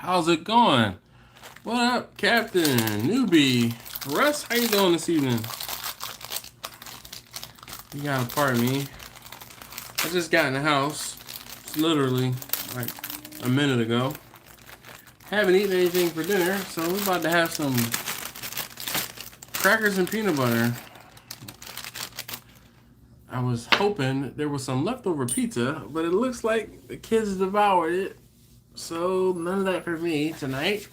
How's it going? What up, Captain? Newbie. Russ, how you doing this evening? You gotta pardon me. I just got in the house. It's literally like a minute ago. Haven't eaten anything for dinner, so we're about to have some crackers and peanut butter. I was hoping there was some leftover pizza, but it looks like the kids devoured it. So none of that for me tonight.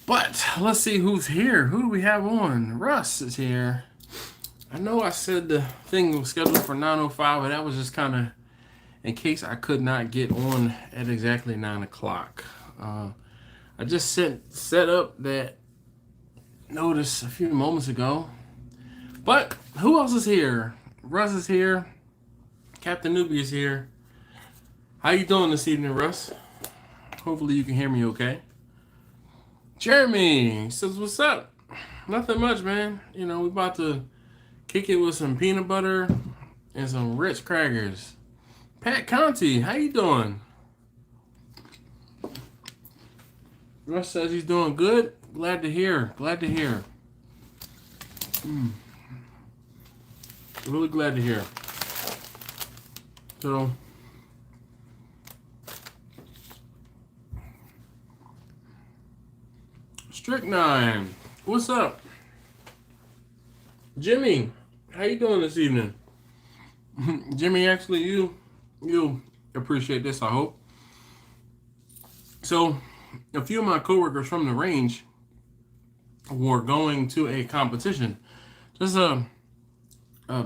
But let's see who's here. Who do we have on? Russ is here. I know I said the thing was scheduled for 9:05, but that was just kind of in case I could not get on at exactly 9 o'clock. I just set up that notice a few moments ago. But who else is here? Russ is here. Captain Newbie is here. How you doing this evening, Russ? Hopefully you can hear me okay. Jeremy says, what's up? Nothing much, man. You know, we about to kick it with some peanut butter and some Ritz crackers. Pat Conti, how you doing? Russ says he's doing good. Glad to hear. Glad to hear. Really glad to hear. So, Strychnine, what's up? Jimmy, how you doing this evening? Jimmy, actually, you'll appreciate this, I hope. So, a few of my coworkers from the range were going to a competition, just a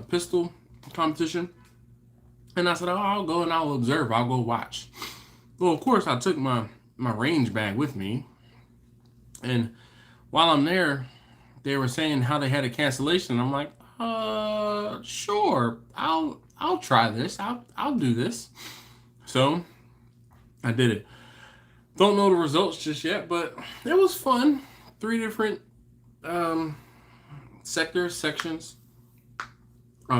pistol competition, and I said, "Oh, I'll go and I'll observe. I'll go watch." Well, of course, I took my range bag with me, and while I'm there, they were saying how they had a cancellation. I'm like, sure, I'll try this. I'll do this. So I did it. Don't know the results just yet, but it was fun. 3 different sections,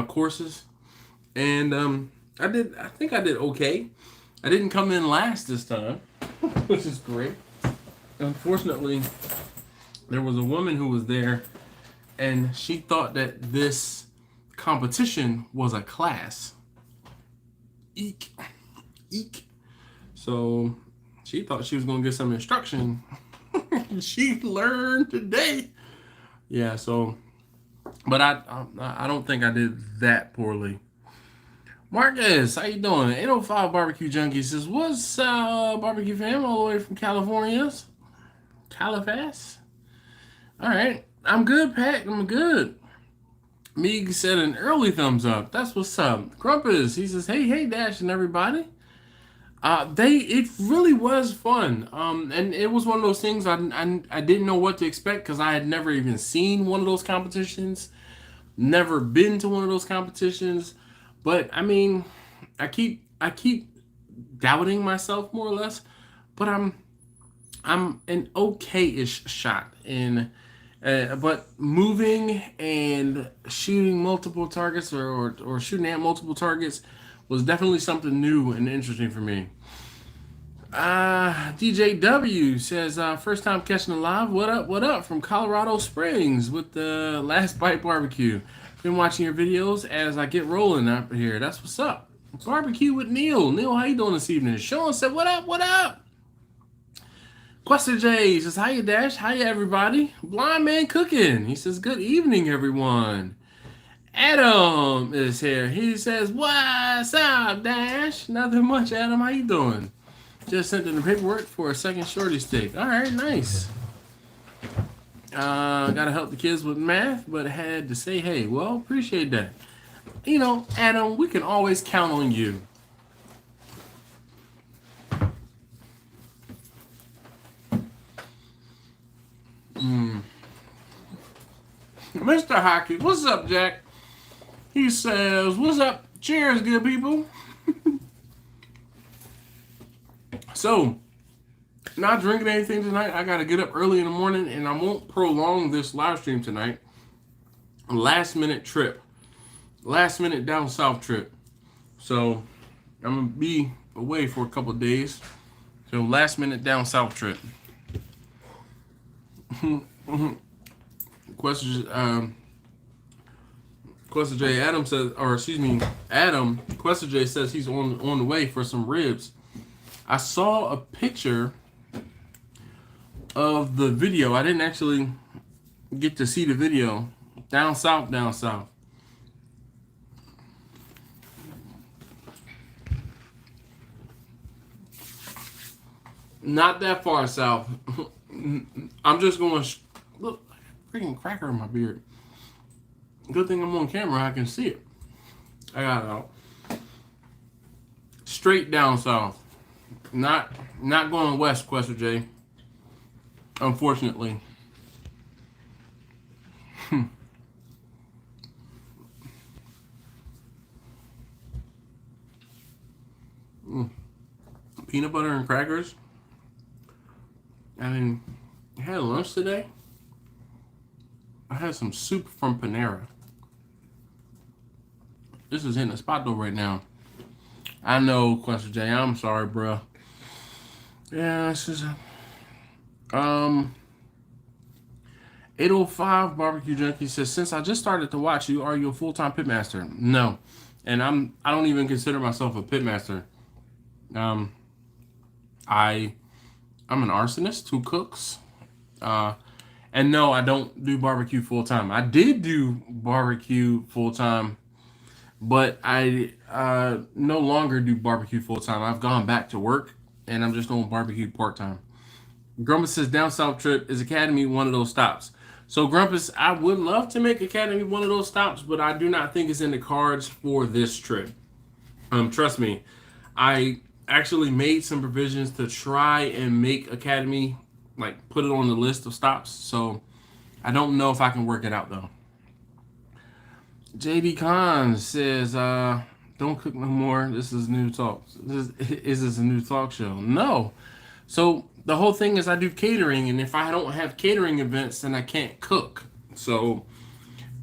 courses, and I think I did okay. I didn't come in last this time, which is great. Unfortunately, there was a woman who was there, and she thought that this competition was a class. Eek. So she thought she was going to get some instruction. She learned today. Yeah, so, but I don't think I did that poorly. Marcus, how you doing? 805 Barbecue Junkie says, what's barbecue fam all the way from California's? Califax? All right. I'm good, Pat. I'm good. Meeg said an early thumbs up. That's what's up. Grumpus, he says, hey, Dash and everybody. It really was fun. And it was one of those things I didn't know what to expect because I had never even seen one of those competitions, never been to one of those competitions. But I mean, I keep doubting myself more or less, but I'm an okay-ish shot in, but moving and shooting multiple targets or shooting at multiple targets was definitely something new and interesting for me. DJW says, first time catching it live. What up from Colorado Springs with the Last Bite Barbecue. Been watching your videos as I get rolling up here. That's what's up. Barbecue with Neil. Neil, how you doing this evening? Sean said, what up? Quester J says, hiya Dash, hiya everybody. Blind Man Cooking. He says, good evening everyone. Adam is here. He says, what's up, Dash? Nothing much, Adam. How you doing? Just sent in the paperwork for a second shorty steak. All right, nice. Gotta help the kids with math, but had to say, hey, well, appreciate that. You know, Adam, we can always count on you. Mr. Hockey, what's up, Jack? He says, what's up? Cheers, good people. So, not drinking anything tonight. I got to get up early in the morning, and I won't prolong this live stream tonight. Last minute down south trip. So, I'm going to be away for a couple of days. So, So last minute down south trip. Question J Adam says, or excuse me, Adam Question J says he's on the way for some ribs. I saw a picture of the video. I didn't actually get to see the video. Down south, down south. Not that far south. I'm just going to look, freaking cracker in my beard. Good thing I'm on camera, I can see it. I got it out. Straight down south. Not going west, Question J. Unfortunately. Peanut butter and crackers. I mean, I had lunch today. I had some soup from Panera. This is hitting the spot though right now. I know, Question J. I'm sorry, bro. Yeah, this is 805 Barbecue Junkie says, since I just started to watch you, are you a full-time pitmaster? No. And I don't even consider myself a pitmaster. I'm an arsonist who cooks. And no, I don't do barbecue full-time. I did do barbecue full-time, but I no longer do barbecue full-time. I've gone back to work, and I'm just doing barbecue part-time. Grumpus says, down south trip, is Academy one of those stops? So, Grumpus, I would love to make Academy one of those stops, but I do not think it's in the cards for this trip. Trust me, I actually made some provisions to try and make Academy, like, put it on the list of stops. So, I don't know if I can work it out, though. JD Khan says, don't cook no more. This is new talk. Is this a new talk show? No. So, the whole thing is I do catering, and if I don't have catering events, then I can't cook. So,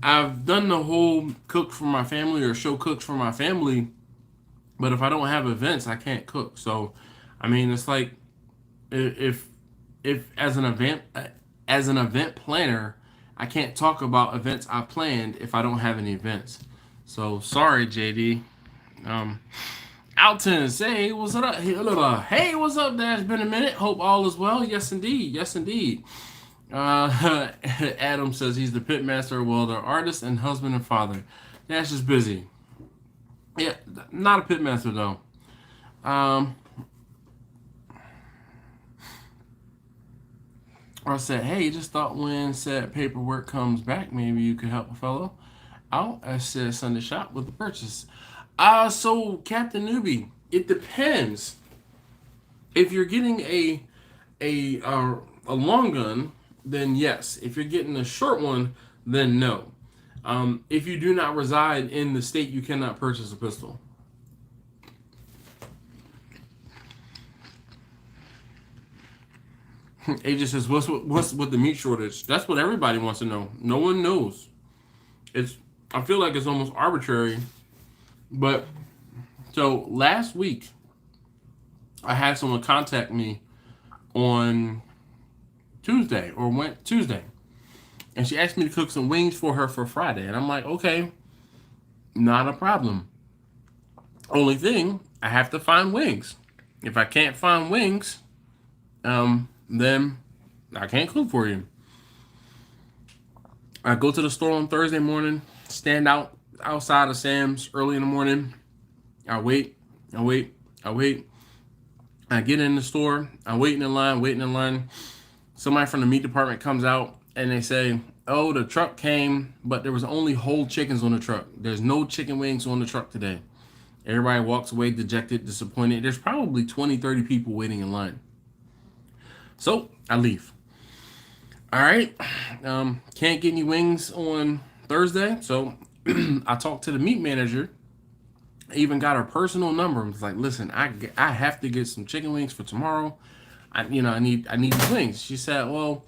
I've done the whole cook for my family or show cooks for my family, but if I don't have events, I can't cook. So, I mean, it's like if as an event planner, I can't talk about events I planned if I don't have any events. So, sorry, JD. Alton, say, what's up? Hey, what's up, Dad? It's been a minute. Hope all is well. Yes, indeed. Yes, indeed. Adam says he's the pitmaster, welder, artist, and husband and father. Dash is busy. Yeah, not a pitmaster, though. I said, hey, just thought when said paperwork comes back, maybe you could help a fellow out. I said Sunday shop with the purchase. So Captain Newbie, it depends. If you're getting a long gun, then yes. If you're getting a short one, then no. If you do not reside in the state, you cannot purchase a pistol. AJ says, what's with the meat shortage? That's what everybody wants to know. No one knows. I feel like it's almost arbitrary. But, so last week, I had someone contact me on Tuesday. And she asked me to cook some wings for her for Friday. And I'm like, okay, not a problem. Only thing, I have to find wings. If I can't find wings, then I can't cook for you. I go to the store on Thursday morning, stand outside of Sam's early in the morning. I wait. I get in the store. I'm waiting in line. Somebody from the meat department comes out and they say, oh, the truck came, but there was only whole chickens on the truck. There's no chicken wings on the truck today. Everybody walks away dejected, disappointed. There's probably 20, 30 people waiting in line. So I leave. All right. Can't get any wings on Thursday. So I talked to the meat manager. I even got her personal number. I was like, listen, I have to get some chicken wings for tomorrow. I need these wings. She said, well,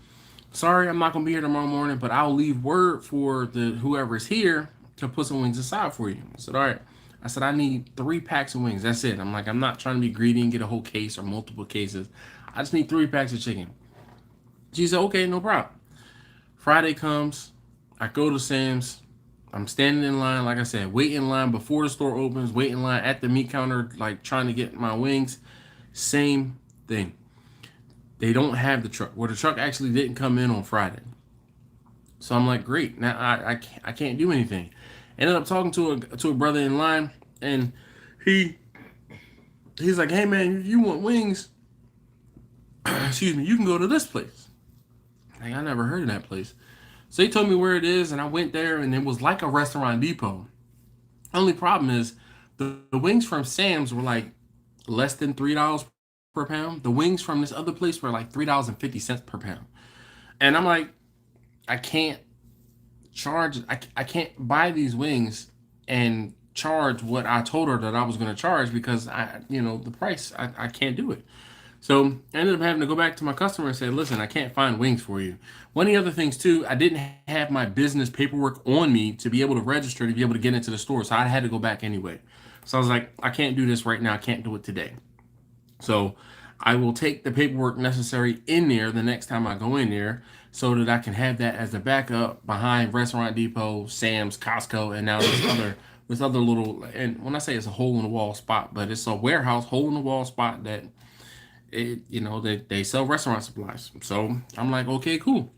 sorry, I'm not gonna be here tomorrow morning, but I'll leave word for whoever's here to put some wings aside for you. I said, all right. I said, I need 3 packs of wings. That's it. I'm like, I'm not trying to be greedy and get a whole case or multiple cases. I just need 3 packs of chicken. She said, okay, no problem. Friday comes. I go to Sam's. I'm standing in line, like I said, wait in line before the store opens, wait in line at the meat counter, like trying to get my wings. Same thing. They don't have the truck. Well, the truck actually didn't come in on Friday. So I'm like, great. Now I can't do anything. Ended up talking to a brother in line, and he's like, hey man, if you want wings, excuse me, you can go to this place. Like, I never heard of that place. So they told me where it is, and I went there, and it was like a restaurant depot. Only problem is the wings from Sam's were like less than $3 per pound. The wings from this other place were like $3.50 per pound. And I'm like, I can't charge, I can't buy these wings and charge what I told her that I was going to charge, because the price, I can't do it. So I ended up having to go back to my customer and say, listen, I can't find wings for you. One of the other things too, I didn't have my business paperwork on me to be able to register, to be able to get into the store. So I had to go back anyway. So I was like, I can't do this right now. I can't do it today. So I will take the paperwork necessary in there the next time I go in there, so that I can have that as a backup behind Restaurant Depot, Sam's, Costco, and now this other little, and when I say it's a hole in the wall spot, but it's a warehouse hole in the wall spot that they sell restaurant supplies. So I'm like, okay, cool.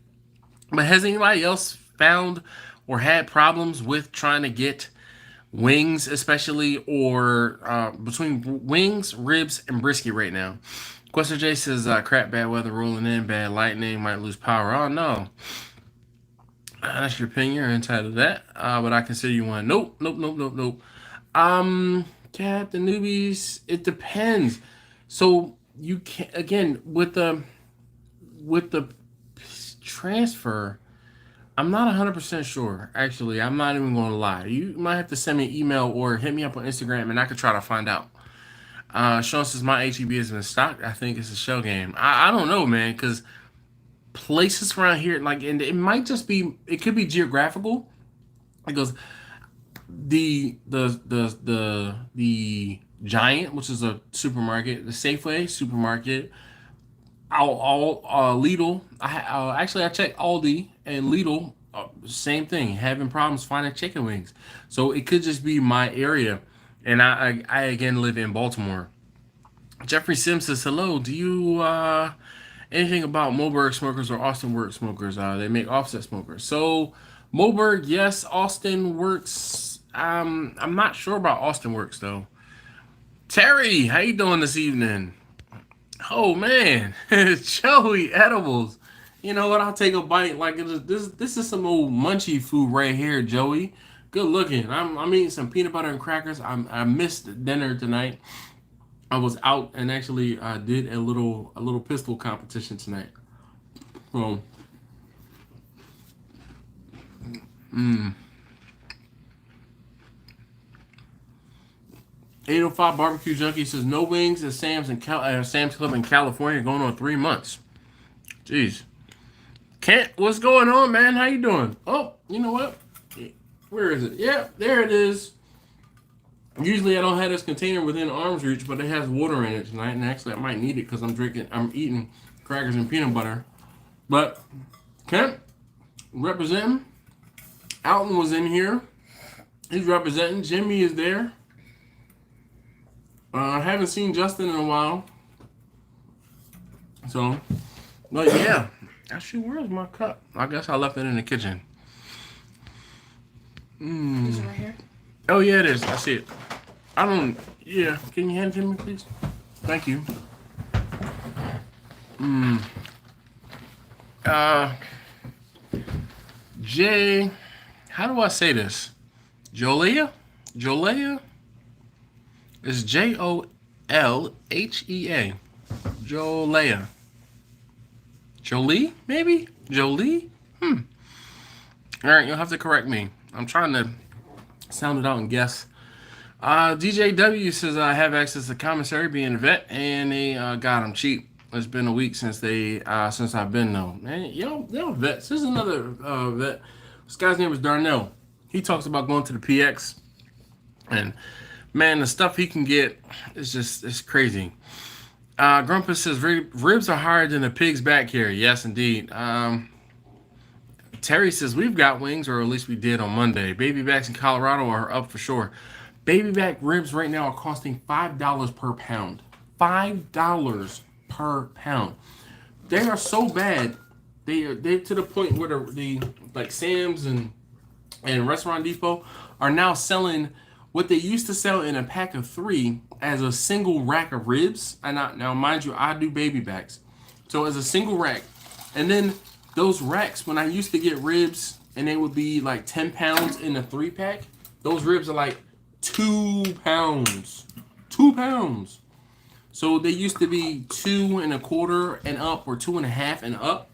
But has anybody else found or had problems with trying to get wings, especially, or between wings, ribs, and brisket right now? Quester J says, crap, bad weather rolling in, bad lightning, might lose power. Oh, no. That's your opinion. You're entitled to that. But I consider you one. Nope. Captain Newbies, it depends. So you can, again, with the transfer, I'm not 100% sure. Actually, I'm not even going to lie. You might have to send me an email or hit me up on Instagram, and I could try to find out. Sean says, my HEB has been stocked. I think it's a shell game. I don't know, man, because places around here, like, and it might just be, it could be geographical. It goes, the Giant, which is a supermarket, the Safeway supermarket, all Lidl. I checked Aldi and Lidl, same thing, having problems finding chicken wings. So it could just be my area, and I again live in Baltimore. Jeffrey Sims says, hello. Do you anything about Moberg smokers or Austin Works smokers? They make offset smokers. So Moberg, yes. Austin Works, I'm not sure about Austin Works though. Terry, how you doing this evening? Oh man, Joey Edibles. You know what? I'll take a bite. Like this is some old munchy food right here, Joey. Good looking. I'm eating some peanut butter and crackers. I missed dinner tonight. I was out and actually did a little pistol competition tonight. So, 805 Barbecue Junkie says, no wings at Sam's Club in California going on 3 months. Jeez. Kent, what's going on, man? How you doing? Oh, you know what? Where is it? Yeah, there it is. Usually I don't have this container within arm's reach, but it has water in it tonight, and actually I might need it because I'm eating crackers and peanut butter. But Kent, representing. Alton was in here. He's representing. Jimmy is there. I haven't seen Justin in a while. So, but yeah. Actually, where's my cup? I guess I left it in the kitchen. Is it right here? Oh yeah, it is. I see it. Yeah. Can you hand it to me, please? Thank you. J, how do I say this? Jolea? It's Jolhea. Jolea. Jolie, maybe? Jolie? All right, you'll have to correct me. I'm trying to sound it out and guess. DJW says, I have access to commissary being a vet, and they got them cheap. It's been a week since I've been though. Man, y'all vets. This is another vet. This guy's name is Darnell. He talks about going to the PX and Man, the stuff he can get is just, it's crazy. Grumpus says ribs are higher than a pig's back here. Yes, indeed. Terry says we've got wings, or at least we did on Monday. Baby backs in Colorado are up for sure. Baby back ribs right now are costing $5 per pound. $5 per pound. They are so bad. They're to the point where the like Sam's and Restaurant Depot are now selling what they used to sell in a pack of 3 as a single rack of ribs. And now, mind you, I do baby backs, so as a single rack. And then those racks, when I used to get ribs, and they would be like 10 pounds in a 3-pack, those ribs are like 2 pounds. 2 pounds. So they used to be 2 1/4 and up, or 2 1/2 and up.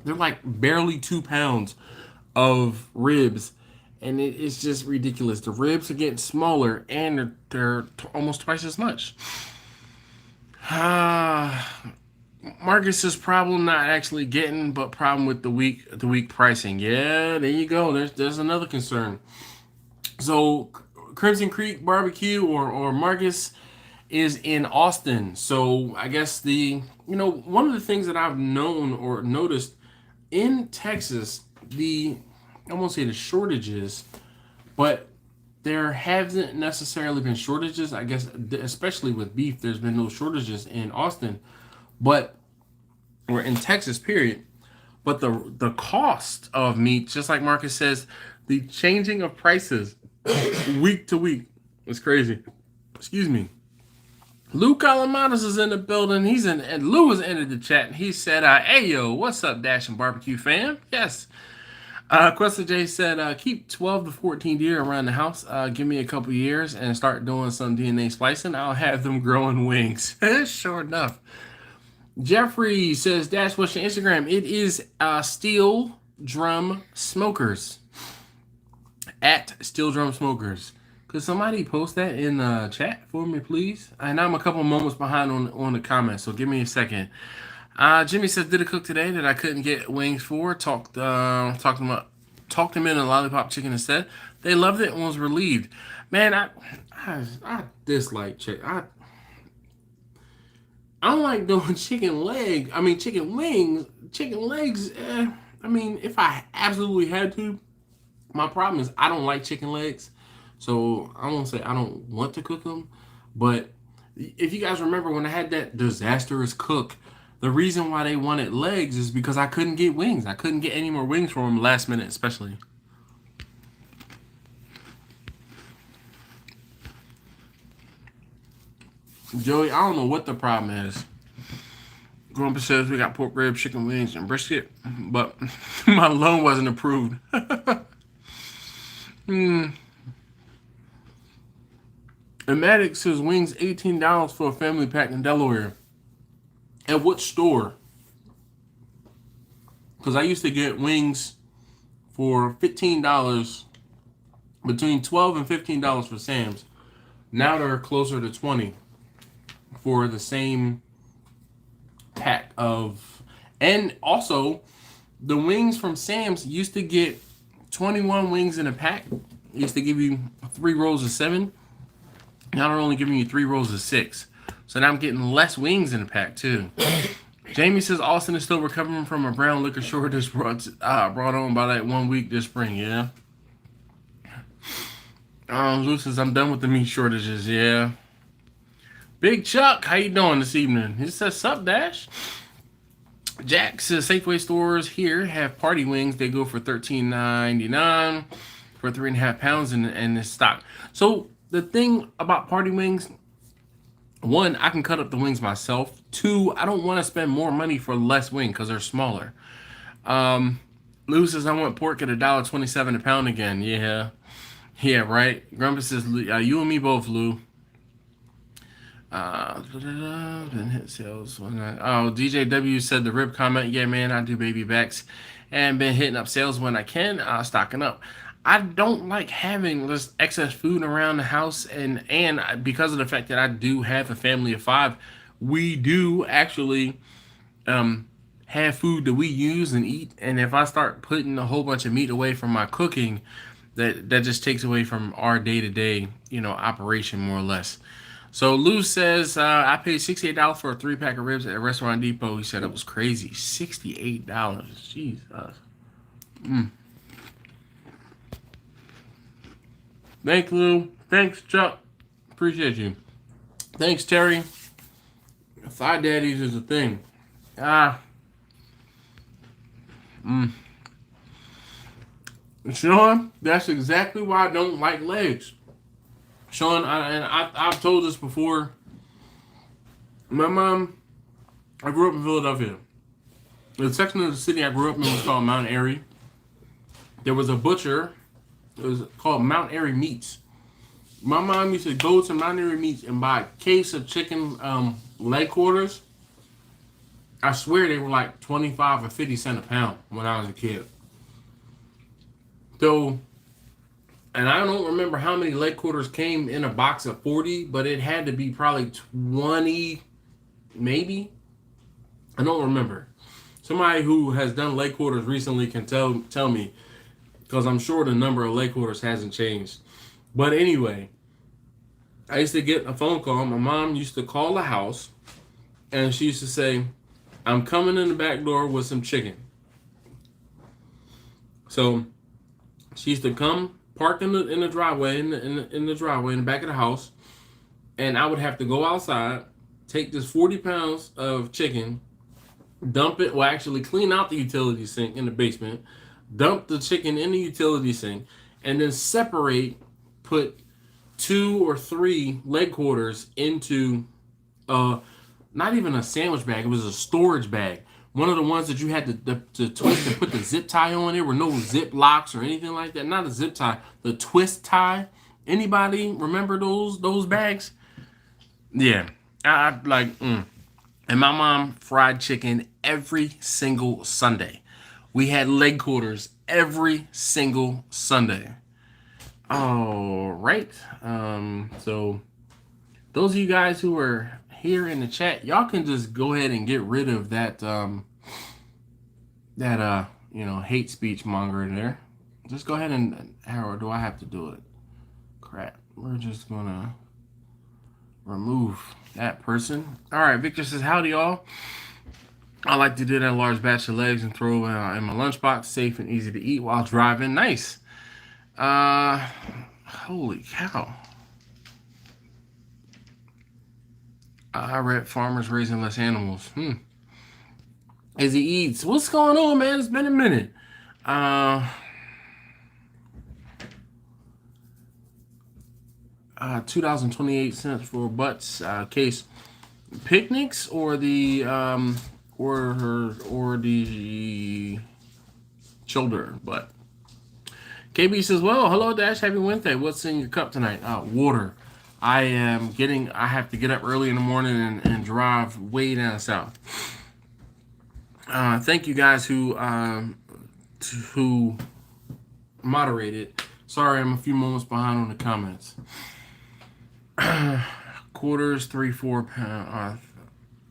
They're like barely 2 pounds of ribs, and it's just ridiculous. The ribs are getting smaller, and they're almost twice as much. Marcus's problem not actually getting, but problem with the weak pricing. Yeah, there you go. There's another concern. So Crimson Creek Barbecue or Marcus is in Austin. So I guess one of the things that I've known or noticed in Texas, I won't say the shortages, but there haven't necessarily been shortages. I guess especially with beef, there's been no shortages in Austin, or in Texas, period. But the cost of meat, just like Marcus says, the changing of prices week to week is crazy. Excuse me. Lou Calamados is in the building. And Lou has entered the chat, and he said, hey, yo, what's up, Dash and Barbecue fam? Yes. Questa J said, keep 12 to 14 deer around the house. Give me a couple years and start doing some DNA splicing. I'll have them growing wings. Sure enough. Jeffrey says, Dash, what's your Instagram? It is Steel Drum Smokers. At Steel Drum Smokers. Could somebody post that in the chat for me, please? And I'm a couple moments behind on the comments, so give me a second. Jimmy says, did a cook today that I couldn't get wings for. Talked them in a lollipop chicken instead. They loved it and was relieved. Man, I dislike chicken. I don't like doing chicken leg. I mean, chicken wings, chicken legs. I mean, if I absolutely had to, my problem is I don't like chicken legs. So I won't say I don't want to cook them, but if you guys remember when I had that disastrous cook, the reason why they wanted legs is because I couldn't get wings. I couldn't get any more wings from them last minute, especially. Joey, I don't know what the problem is. Grandpa says we got pork ribs, chicken wings, and brisket, but my loan wasn't approved. And Maddox says wings $18 for a family pack in Delaware. At what store? Because I used to get wings for $15, between $12 and $15 for Sam's. Now they're closer to $20 for the same pack of. And also, the wings from Sam's used to get 21 wings in a pack. Used to give you 3 rolls of 7. Now they're only giving you 3 rolls of 6. So now I'm getting less wings in the pack too. Jamie says Austin is still recovering from a brown liquor shortage brought on by that 1 week this spring. Yeah. Lou says I'm done with the meat shortages. Yeah. Big Chuck, how you doing this evening? He says, sup, Dash? Jack says Safeway stores here have party wings. They go for $13.99 for 3.5 pounds in this stock. So the thing about party wings, 1, I can cut up the wings myself. 2, I don't want to spend more money for less wing because they're smaller. Lou says I want pork at $1.27 a pound again. Yeah, right. Grumpy says you and me both, Lou. Been hit sales. DJW said the rib comment. Yeah, man, I do baby backs and been hitting up sales when I can. Stocking up. I don't like having this excess food around the house, and because of the fact that I do have a family of 5, we do actually have food that we use and eat. And if I start putting a whole bunch of meat away from my cooking, that just takes away from our day-to-day, operation more or less. So Lou says, I paid $68 for a 3-pack of ribs at Restaurant Depot. He said it was crazy. $68. Jesus. Thanks, Lou. Thanks, Chuck. Appreciate you. Thanks, Terry. Thigh daddies is a thing. Sean, that's exactly why I don't like legs. Sean, I've told this before. My mom, I grew up in Philadelphia. The section of the city I grew up in was called Mount Airy. There was a butcher. It was called Mount Airy Meats. My mom used to go to Mount Airy Meats and buy a case of chicken leg quarters. I swear they were like 25 or 50 cents a pound when I was a kid. So, and I don't remember how many leg quarters came in a box of 40, but it had to be probably 20, maybe. I don't remember. Somebody who has done leg quarters recently can tell me, because I'm sure the number of leg quarters hasn't changed. But anyway, I used to get a phone call. My mom used to call the house, and she used to say, I'm coming in the back door with some chicken. So she used to come, park in the driveway, in the driveway, in the back of the house, and I would have to go outside, take this 40 pounds of chicken, dump it, well, actually clean out the utility sink in the basement, dump the chicken in the utility sink, and then put 2 or 3 leg quarters into not even a sandwich bag. It was a storage bag. One of the ones that you had to twist and put the zip tie on. There were no zip locks or anything like that. Not a zip tie, the twist tie. Anybody remember those bags? Yeah, I like. And my mom fried chicken every single Sunday. We had leg quarters every single Sunday. All right. So those of you guys who are here in the chat, y'all can just go ahead and get rid of that hate speech monger in there. Just go ahead and, or do I have to do it? Crap. We're just gonna remove that person. All right. Victor says, howdy, y'all. I like to do that large batch of legs and throw in my lunchbox, safe and easy to eat while driving. Nice. Holy cow. I read farmers raising less animals. As he eats. What's going on, man? It's been a minute. $2.28 for butts case. Picnics or the or the shoulder butt. KB says, well, hello Dash, happy Wednesday. What's in your cup tonight? Water. I have to get up early in the morning and drive way down south. Thank you guys who moderated. Sorry, I'm a few moments behind on the comments. Quarters, 3/4 pound.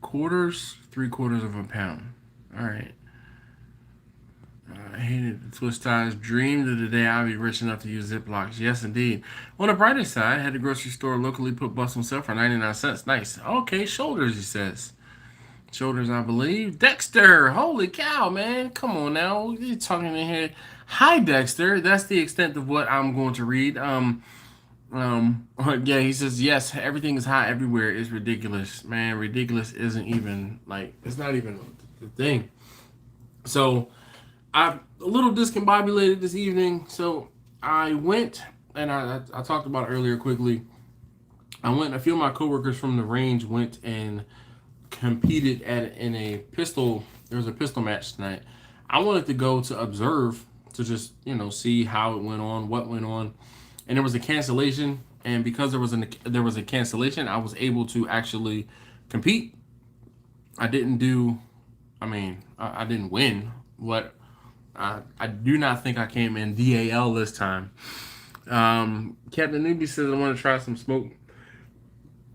Quarters, 3/4 of a pound. All right. I hated the twist ties. Dreamed of the day I'd be rich enough to use Ziplocs. Yes, indeed. On the brighter side, I had the grocery store locally put bust on sale for 99 cents. Nice. Okay, shoulders, he says. Shoulders, I believe. Dexter! Holy cow, man. Come on now. You're talking in here. Hi, Dexter. That's the extent of what I'm going to read. Yeah, he says, yes, everything is hot everywhere. It's ridiculous. Man, ridiculous isn't even, it's not even the thing. So, I'm a little discombobulated this evening, so I went, and I talked about it earlier quickly. A few of my coworkers from the range went and competed in a pistol. There was a pistol match tonight. I wanted to go to observe, to just see how it went on, what went on, and there was a cancellation. And because there was a cancellation, I was able to actually compete. I didn't I didn't win. I do not think I came in DAL this time. Captain Newbie says I want to try smoking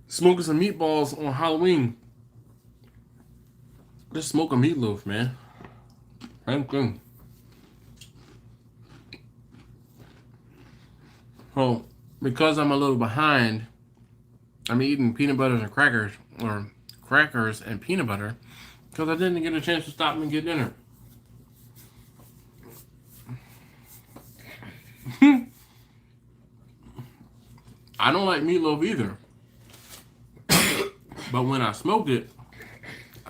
some meatballs on Halloween. Just smoke a meatloaf, man. Same thing. So because I'm a little behind, I'm eating peanut butters and crackers, or crackers and peanut butter, because I didn't get a chance to stop and get dinner. I don't like meatloaf either. But when I smoked it,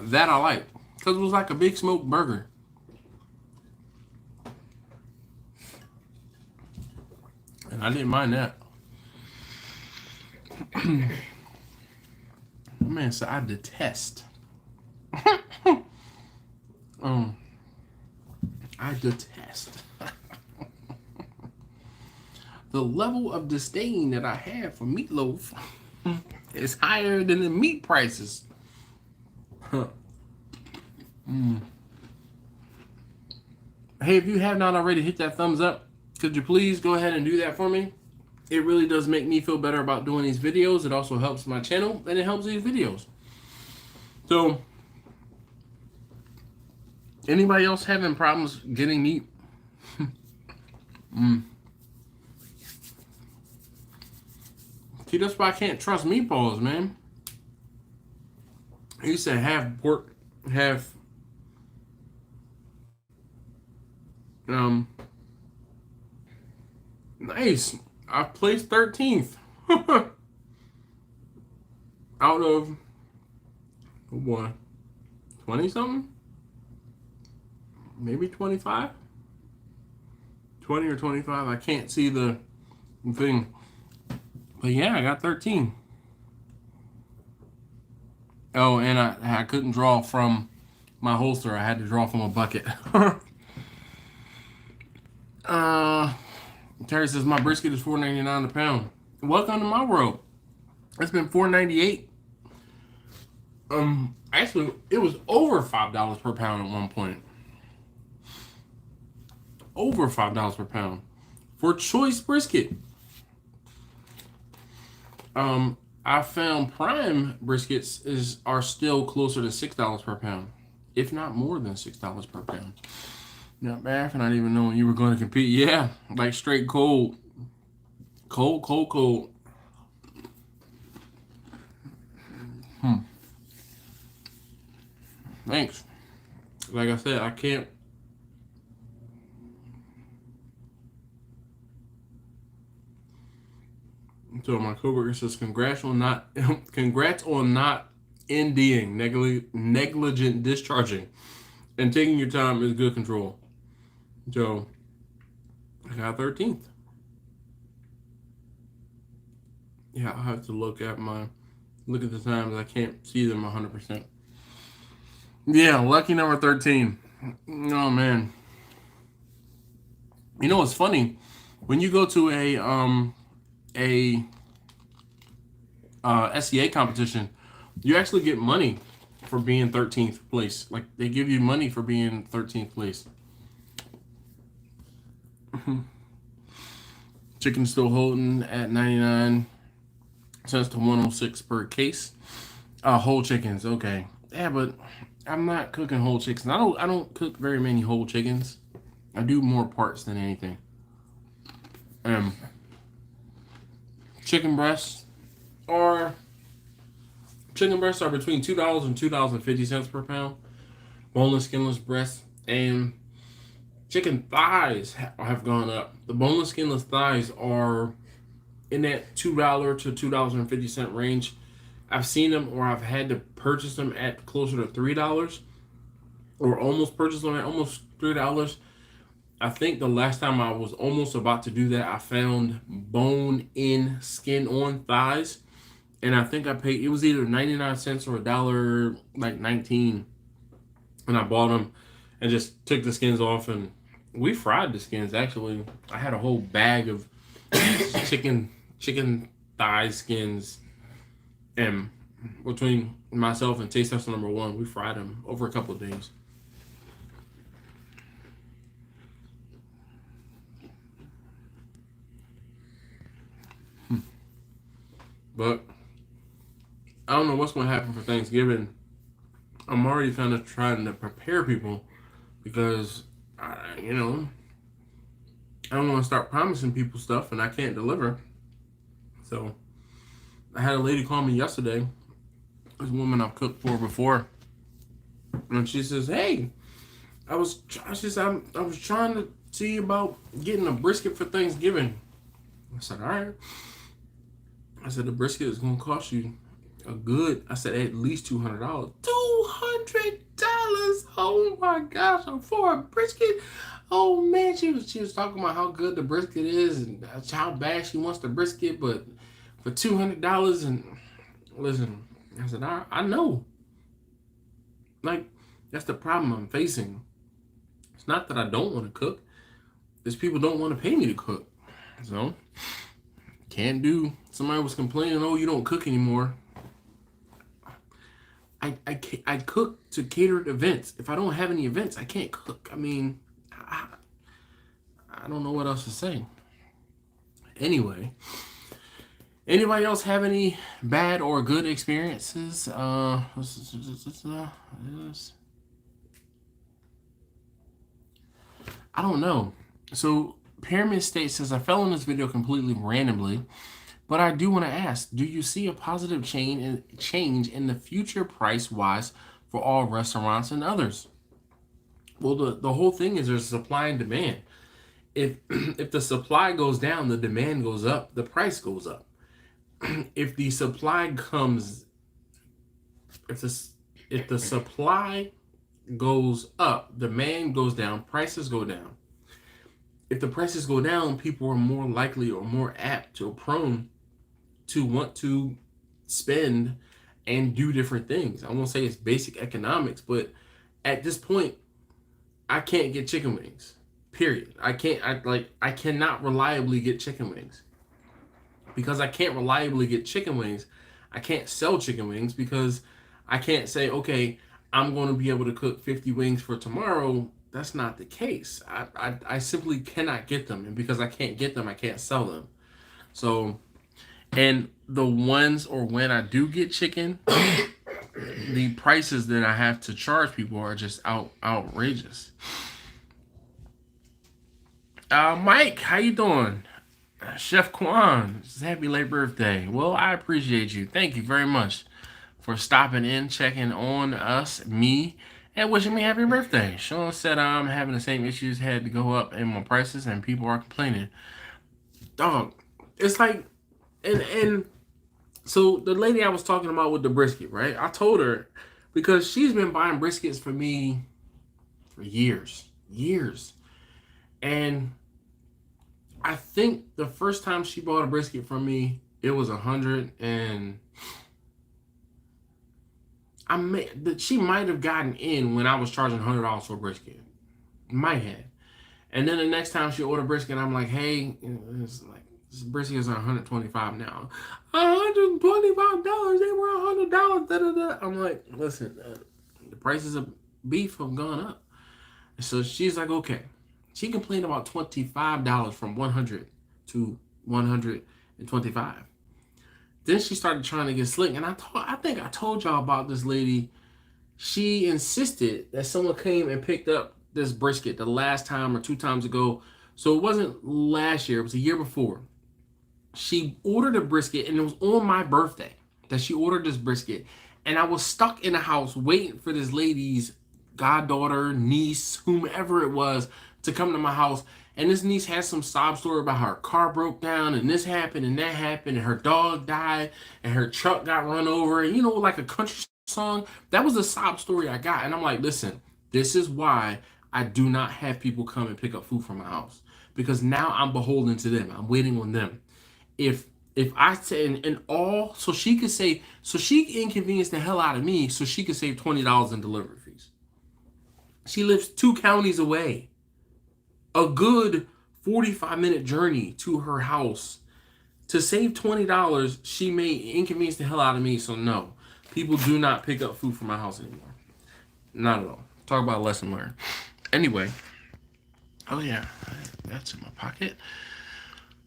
that I like. Because it was like a big smoked burger. And I didn't mind that. Man, so I detest. I detest the level of disdain that I have for meatloaf is higher than the meat prices. Hey, if you have not already, hit that thumbs up. Could you please go ahead and do that for me? It really does make me feel better about doing these videos. It also helps my channel, and it helps these videos. So, anybody else having problems getting meat? See, that's why I can't trust meatballs, man. I used to have pork, have nice. I placed 13th out of what, 20 something, maybe 25, 20 or 25. I can't see the thing, but yeah, I got 13. Oh, and I couldn't draw from my holster. I had to draw from a bucket. Terry says my brisket is $4.99 a pound. Welcome to my world. It's been $4.98. Actually, it was over $5 per pound at one point. Over $5 per pound for choice brisket. I found prime briskets are still closer to $6 per pound, if not more than $6 per pound. Not bad for not even knowing you were going to compete. Yeah, like straight cold. Cold. Thanks. Like I said, I can't. So my coworker says, congrats on not NDing, negligent discharging, and taking your time is good control. So I got 13th. Yeah, I'll have to look at the times. I can't see them 100%. Yeah, lucky number 13. Oh man. You know what's funny? When you go to a SCA competition, you actually get money for being 13th place. Like, they give you money for being 13th place. Chicken's still holding at 99 cents to 106 per case. Whole chickens, okay. Yeah, but I'm not cooking whole chickens. I don't cook very many whole chickens. I do more parts than anything. Chicken breasts are between $2 and $2.50 per pound. Boneless, skinless breasts and chicken thighs have gone up. The boneless, skinless thighs are in that $2 to $2.50 range. I've seen them, or I've had to purchase them at closer to $3, or almost purchase them at almost $3. I think the last time I was almost about to do that, I found bone-in, skin-on thighs, and I think I paid, it was either 99 cents or $1.19, and I bought them and just took the skins off, and we fried the skins. Actually, I had a whole bag of chicken thigh skins, and between myself and Taste Tester number 1, we fried them over a couple of days. But I don't know what's going to happen for Thanksgiving. I'm already kind of trying to prepare people because, I don't want to start promising people stuff and I can't deliver. So I had a lady call me yesterday. This woman I've cooked for before, and she says, "Hey, I was trying to see about getting a brisket for Thanksgiving." I said, "All right." I said, "The brisket is gonna cost you a good." I said, "At least $200." $200! Oh my gosh! For a brisket? Oh man, she was talking about how good the brisket is and how bad she wants the brisket, but for $200. And listen, I said, I know. Like, that's the problem I'm facing. It's not that I don't want to cook. It's people don't want to pay me to cook. So, can't do. Somebody was complaining, "Oh, you don't cook anymore." I cook to catered events. If I don't have any events, I can't cook. I mean, I don't know what else to say. Anyway, anybody else have any bad or good experiences? I don't know. So Pyramid State says, "I fell in this video completely randomly, but I do want to ask, do you see a positive change in the future price-wise for all restaurants and others?" Well, the whole thing is there's supply and demand. If if the supply goes down, the demand goes up, the price goes up. If the supply comes, if the supply goes up, demand goes down, prices go down. If the prices go down, people are more likely or more apt or prone to want to spend and do different things. I won't say it's basic economics, but at this point, I can't get chicken wings. Period. I cannot reliably get chicken wings. Because I can't reliably get chicken wings, I can't sell chicken wings because I can't say, okay, I'm going to be able to cook 50 wings for tomorrow. That's not the case. I simply cannot get them. And because I can't get them, I can't sell them. So, and the ones or when I do get chicken, the prices that I have to charge people are just outrageous. Mike, how you doing? Chef Kwan, happy late birthday. Well, I appreciate you. Thank you very much for stopping in, checking on us, me, and wishing me happy birthday. Sean said I'm having the same issues, had to go up in my prices, and people are complaining. Dog, it's like, and so the lady I was talking about with the brisket, right? I told her, because she's been buying briskets for me for years. And I think the first time she bought a brisket from me, it was $100, and she might have gotten in when I was charging $100 for a brisket. Might have. And then the next time she ordered brisket, I'm like, hey, it's like, this brisket is $125 now. $125, they were $100. Da, da, da. I'm like, listen, the prices of beef have gone up. So she's like, okay. She complained about $25 from $100 to $125. Then she started trying to get slick, and I think I told y'all about this lady. She insisted that someone came and picked up this brisket the last time or 2 times ago. So it wasn't last year, it was a year before. She ordered a brisket, and it was on my birthday that she ordered this brisket. And I was stuck in the house waiting for this lady's goddaughter, niece, whomever it was, to come to my house. And this niece had some sob story about how her car broke down, and this happened, and that happened, and her dog died, and her truck got run over, and like a country song. That was the sob story I got. And I'm like, listen, this is why I do not have people come and pick up food from my house. Because now I'm beholden to them. I'm waiting on them. If I say, and all, so she inconvenienced the hell out of me so she could save $20 in delivery fees. She lives 2 counties away. A good 45-minute journey to her house. To save $20, she may inconvenience the hell out of me. So no, people do not pick up food from my house anymore. Not at all. Talk about a lesson learned. Anyway. Oh yeah, that's in my pocket.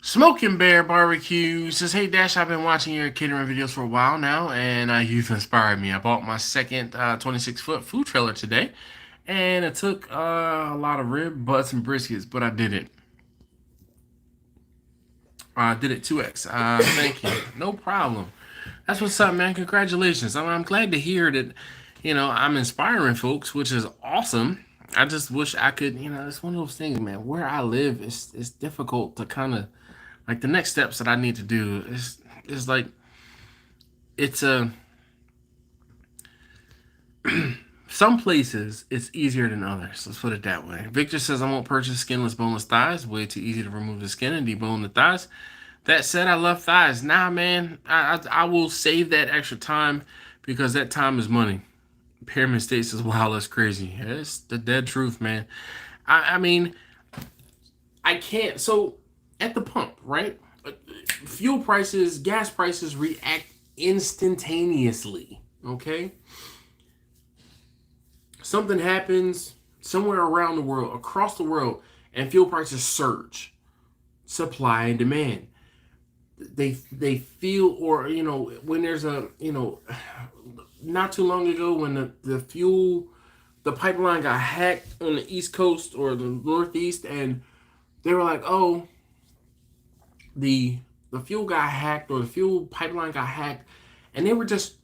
Smoking Bear Barbecue says, hey Dash, I've been watching your catering videos for a while now, and you've inspired me. I bought my second 26-foot food trailer today, and it took a lot of rib, butts, and briskets, but I did it. Did it 2x. Thank you. No problem. That's what's up, man. Congratulations. I'm glad to hear that, I'm inspiring folks, which is awesome. I just wish I could, it's one of those things, man. Where I live, it's difficult to kind of, like, the next steps that I need to do is like, it's a, some places it's easier than others. Let's put it that way. Victor says, I won't purchase skinless, boneless thighs. Way too easy to remove the skin and debone the thighs. That said, I love thighs. Nah, man, I will save that extra time because that time is money. Pyramid States is wild. That's crazy. It's the dead truth, man. I mean, I can't. So at the pump, right? Fuel prices, gas prices react instantaneously. Okay. Something happens somewhere around the world, across the world, and fuel prices surge. Supply and demand. They feel, or when there's a not too long ago when the pipeline got hacked on the East Coast or the Northeast, and they were like, oh, the fuel got hacked, or the fuel pipeline got hacked, and they were just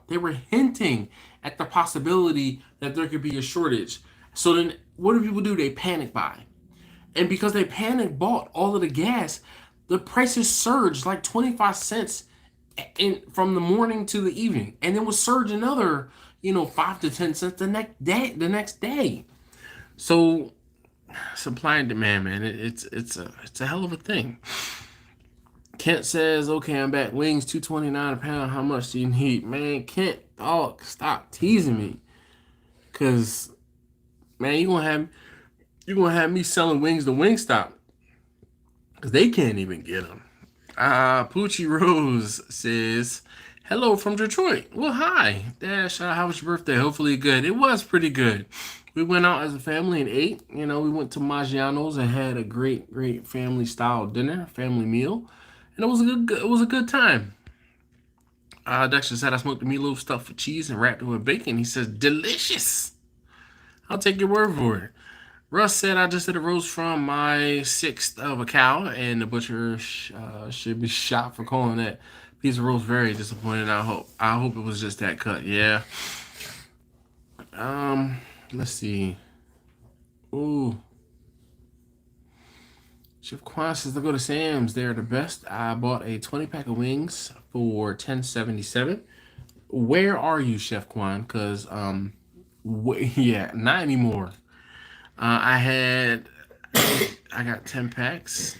they were hinting at the possibility that there could be a shortage. So then what do people do? They panic buy. And because they panic bought all of the gas, the prices surged like 25 cents from the morning to the evening. And then will surge another, 5 to 10 cents the next day. So supply and demand, man, it's a hell of a thing. Kent says, okay, I'm back. Wings, $2.29 a pound. How much do you need? Man, Kent, dog, stop teasing me. Cause, man, you're gonna have me selling wings to Wingstop. Cause they can't even get them. Poochie Rose says, hello from Detroit. Well, hi. Dash, how was your birthday? Hopefully good. It was pretty good. We went out as a family and ate. We went to Maggiano's and had a great family style dinner, family meal. And it was a good time. Dexter said I smoked the meatloaf stuffed with cheese and wrapped it with bacon. He says, delicious. I'll take your word for it. Russ said I just did a roast from my 6th of a cow, and the butcher should be shot for calling that piece of roast very disappointed. I hope it was just that cut. Yeah. Let's see. Ooh. Chef Quan says to go to Sam's. They're the best. I bought a 20-pack of wings for $10.77. Where are you, Chef Quan? Because yeah, not anymore. I got 10 packs,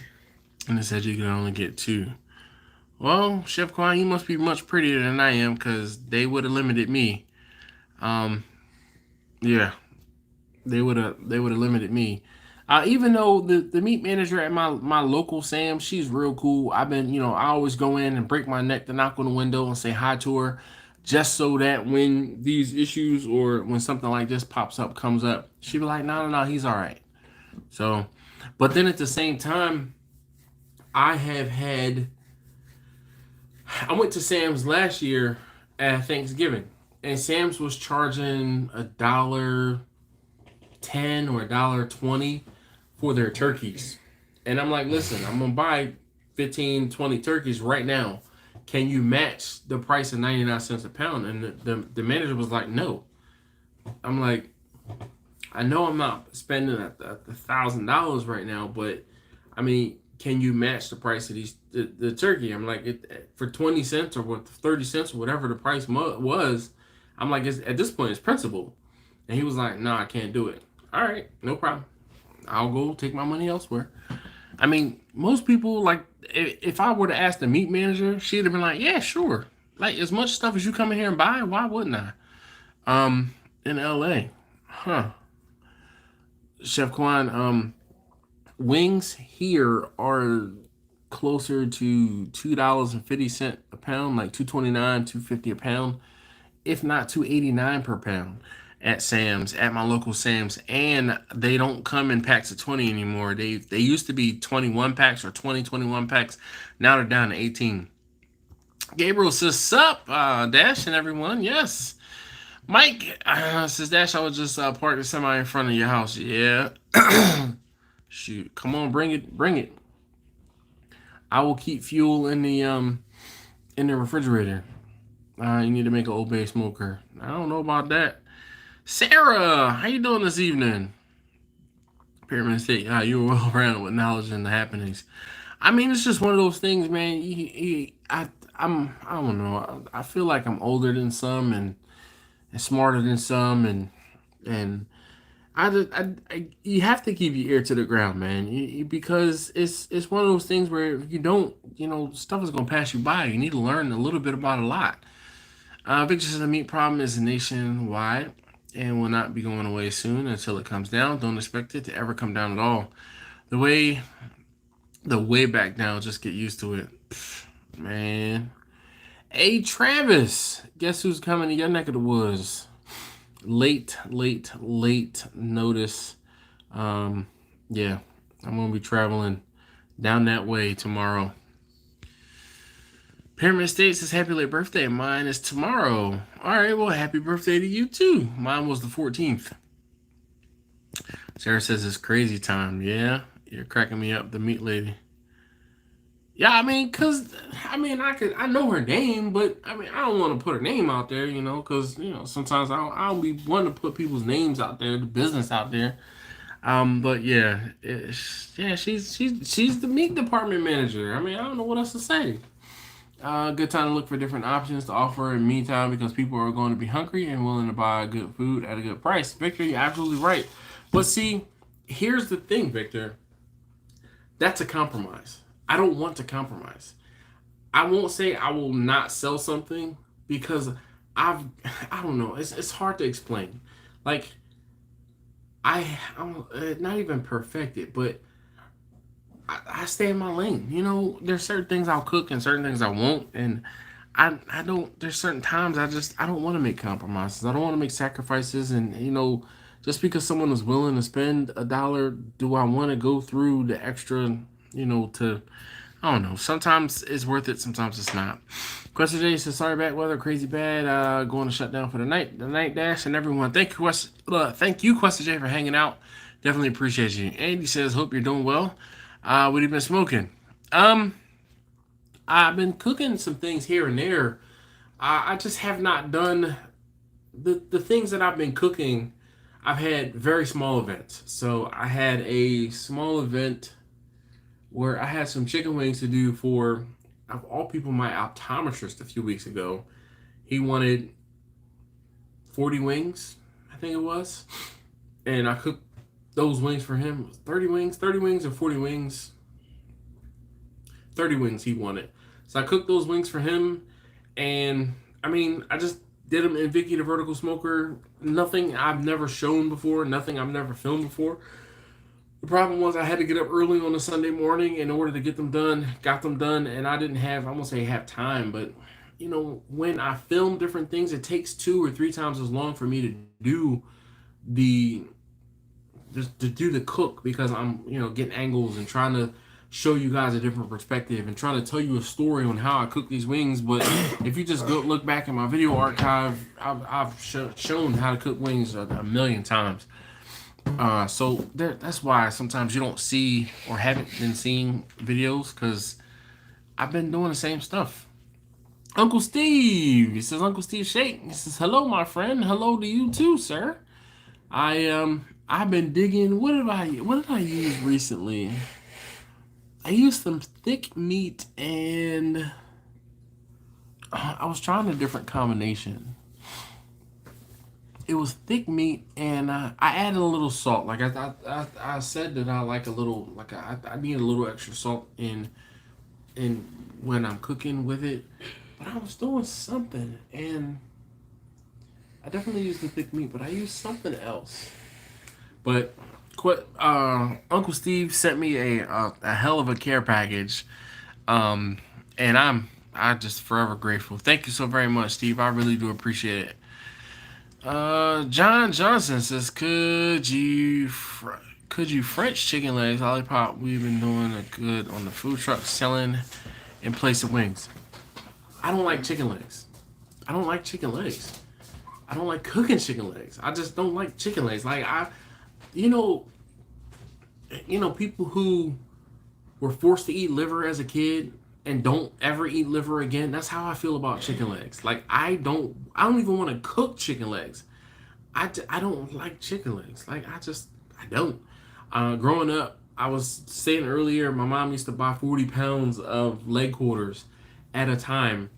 and it said you can only get 2. Well, Chef Quan, you must be much prettier than I am, because they would have limited me. Yeah, they would have limited me. Even though the meat manager at my local Sam, she's real cool. I've been, I always go in and break my neck to knock on the window and say hi to her, just so that when these issues or when something like this comes up, she'd be like, no, he's all right. So, but then at the same time, I went to Sam's last year at Thanksgiving, and Sam's was charging $1.10 or $1.20 for their turkeys. And I'm like, listen, I'm going to buy 15, 20 turkeys right now. Can you match the price of 99 cents a pound? And the manager was like, no. I'm like, I know I'm not spending $1,000 right now, but I mean, can you match the price of the turkey? I'm like, for 20 cents or 30 cents or whatever the price was, I'm like, at this point, it's principle. And he was like, no, I can't do it. All right, no problem. I'll go take my money elsewhere. I mean, most people, like, if I were to ask the meat manager, she'd have been like, yeah, sure. Like, as much stuff as you come in here and buy, why wouldn't I? In LA. Huh. Chef Kwan, wings here are closer to $2.50 a pound, like $2.29, $2.50 a pound, if not $2.89 per pound at Sam's, at my local Sam's. And they don't come in packs of 20 anymore. They used to be 21 packs or 21 packs. Now they're down to 18. Gabriel says, sup, Dash and everyone. Yes. Mike says, Dash, I was just parking semi in front of your house. Yeah. Shoot. Come on, bring it. I will keep fuel in the refrigerator. You need to make an Old Bay smoker. I don't know about that. Sarah, how you doing this evening? Pyramid State, you were well around with knowledge and the happenings. I mean, it's just one of those things, man. I don't know. I feel like I'm older than some and smarter than some, and you have to keep your ear to the ground, man. Because it's one of those things where if you don't, stuff is gonna pass you by. You need to learn a little bit about a lot. Victor says the meat problem is nationwide and will not be going away soon until it comes down. Don't expect it to ever come down at all. The way back down, just get used to it. Man. Hey, Travis. Guess who's coming to your neck of the woods? Late notice. Yeah, I'm going to be traveling down that way tomorrow. Pyramid State says, happy late birthday. Mine is tomorrow. All right, well, happy birthday to you, too. Mine was the 14th. Sarah says, it's crazy time. Yeah, you're cracking me up, the meat lady. Yeah, I know her name, but, I don't want to put her name out there, because, sometimes I don't be wanting to put people's names out there, the business out there. But, yeah, she's the meat department manager. I don't know what else to say. Good time to look for different options to offer in the meantime because people are going to be hungry and willing to buy good food at a good price. Victor, you're absolutely right. But see, here's the thing, Victor. That's a compromise. I don't want to compromise. I won't say I will not sell something because I don't know. It's hard to explain. Like, I'm not even perfected, but I stay in my lane. There's certain things I'll cook and certain things I won't. And I don't, there's certain times I don't want to make compromises. I don't want to make sacrifices. And, just because someone is willing to spend $1, do I want to go through the extra, I don't know. Sometimes it's worth it. Sometimes it's not. Question J says, sorry, bad weather, crazy bad. Going to shut down for the night dash and everyone. Thank you, Question J, for hanging out. Definitely appreciate you. Andy says, hope you're doing well. What have you been smoking? I've been cooking some things here and there. I just have not done the things that I've been cooking. I've had very small events. So I had a small event where I had some chicken wings to do for, of all people, my optometrist a few weeks ago. He wanted 40 wings, I think it was. And I cooked those wings for him. It was 30 wings or 40 wings. 30 wings he wanted. So I cooked those wings for him. And I just did them in Vicky the Vertical Smoker. Nothing I've never shown before. Nothing I've never filmed before. The problem was I had to get up early on a Sunday morning in order to get them done. Got them done. And I didn't have, I won't say have time, but when I film different things, it takes 2 or 3 times as long for me to do the cook because I'm, getting angles and trying to show you guys a different perspective and trying to tell you a story on how I cook these wings. But if you just go look back in my video archive, I've shown how to cook wings a million times. So that's why sometimes you don't see or haven't been seeing videos because I've been doing the same stuff. Uncle Steve, he says, Uncle Steve Shake. He says, hello, my friend. Hello to you too, sir. I've been digging. What did I use recently? I used some thick meat and I was trying a different combination. It was thick meat and I added a little salt. Like I said that I like a little, like I need a little extra salt in when I'm cooking with it. But I was doing something and I definitely used the thick meat, but I used something else. But Uncle Steve sent me a hell of a care package, and I'm just forever grateful. Thank you so very much, Steve. I really do appreciate it. John Johnson says, could you French chicken legs lollipop? We've been doing a good on the food truck selling in place of wings. I don't like chicken legs. I don't like chicken legs. I don't like cooking chicken legs. I just don't like chicken legs. Like people who were forced to eat liver as a kid and don't ever eat liver again, that's how I feel about chicken legs. Like I don't even want to cook chicken legs. I don't like chicken legs. Like I don't. Growing up, I was saying earlier, my mom used to buy 40 pounds of leg quarters at a time,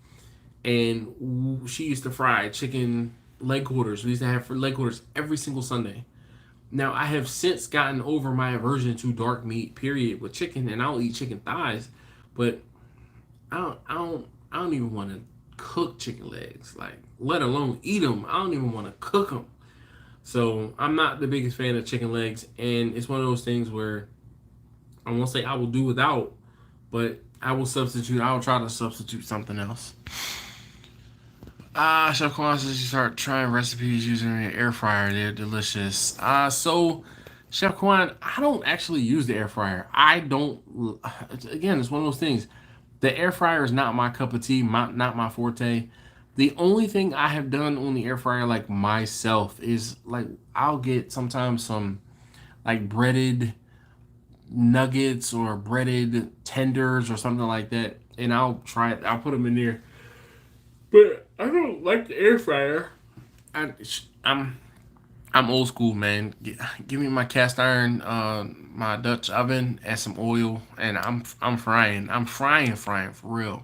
and she used to fry chicken leg quarters. We used to have leg quarters every single Sunday. Now I have since gotten over my aversion to dark meat, period, with chicken, and I'll eat chicken thighs, but I don't even want to cook chicken legs, like let alone eat them. I don't even want to cook them. So I'm not the biggest fan of chicken legs, and it's one of those things where I won't say I will do without, but I will substitute. I'll try to substitute something else. Chef Kwan says you start trying recipes using an air fryer. They're delicious. So Chef Kwan, I don't actually use the air fryer. I don't. Again, it's one of those things. The air fryer is not my cup of tea. Not my forte. The only thing I have done on the air fryer, like myself, is like I'll get sometimes some like breaded nuggets or breaded tenders or something like that, and I'll try it. I'll put them in there. But I don't like the air fryer. I, I'm I'm old school, man. Give me my cast iron, my Dutch oven, and some oil, and I'm frying. I'm frying for real.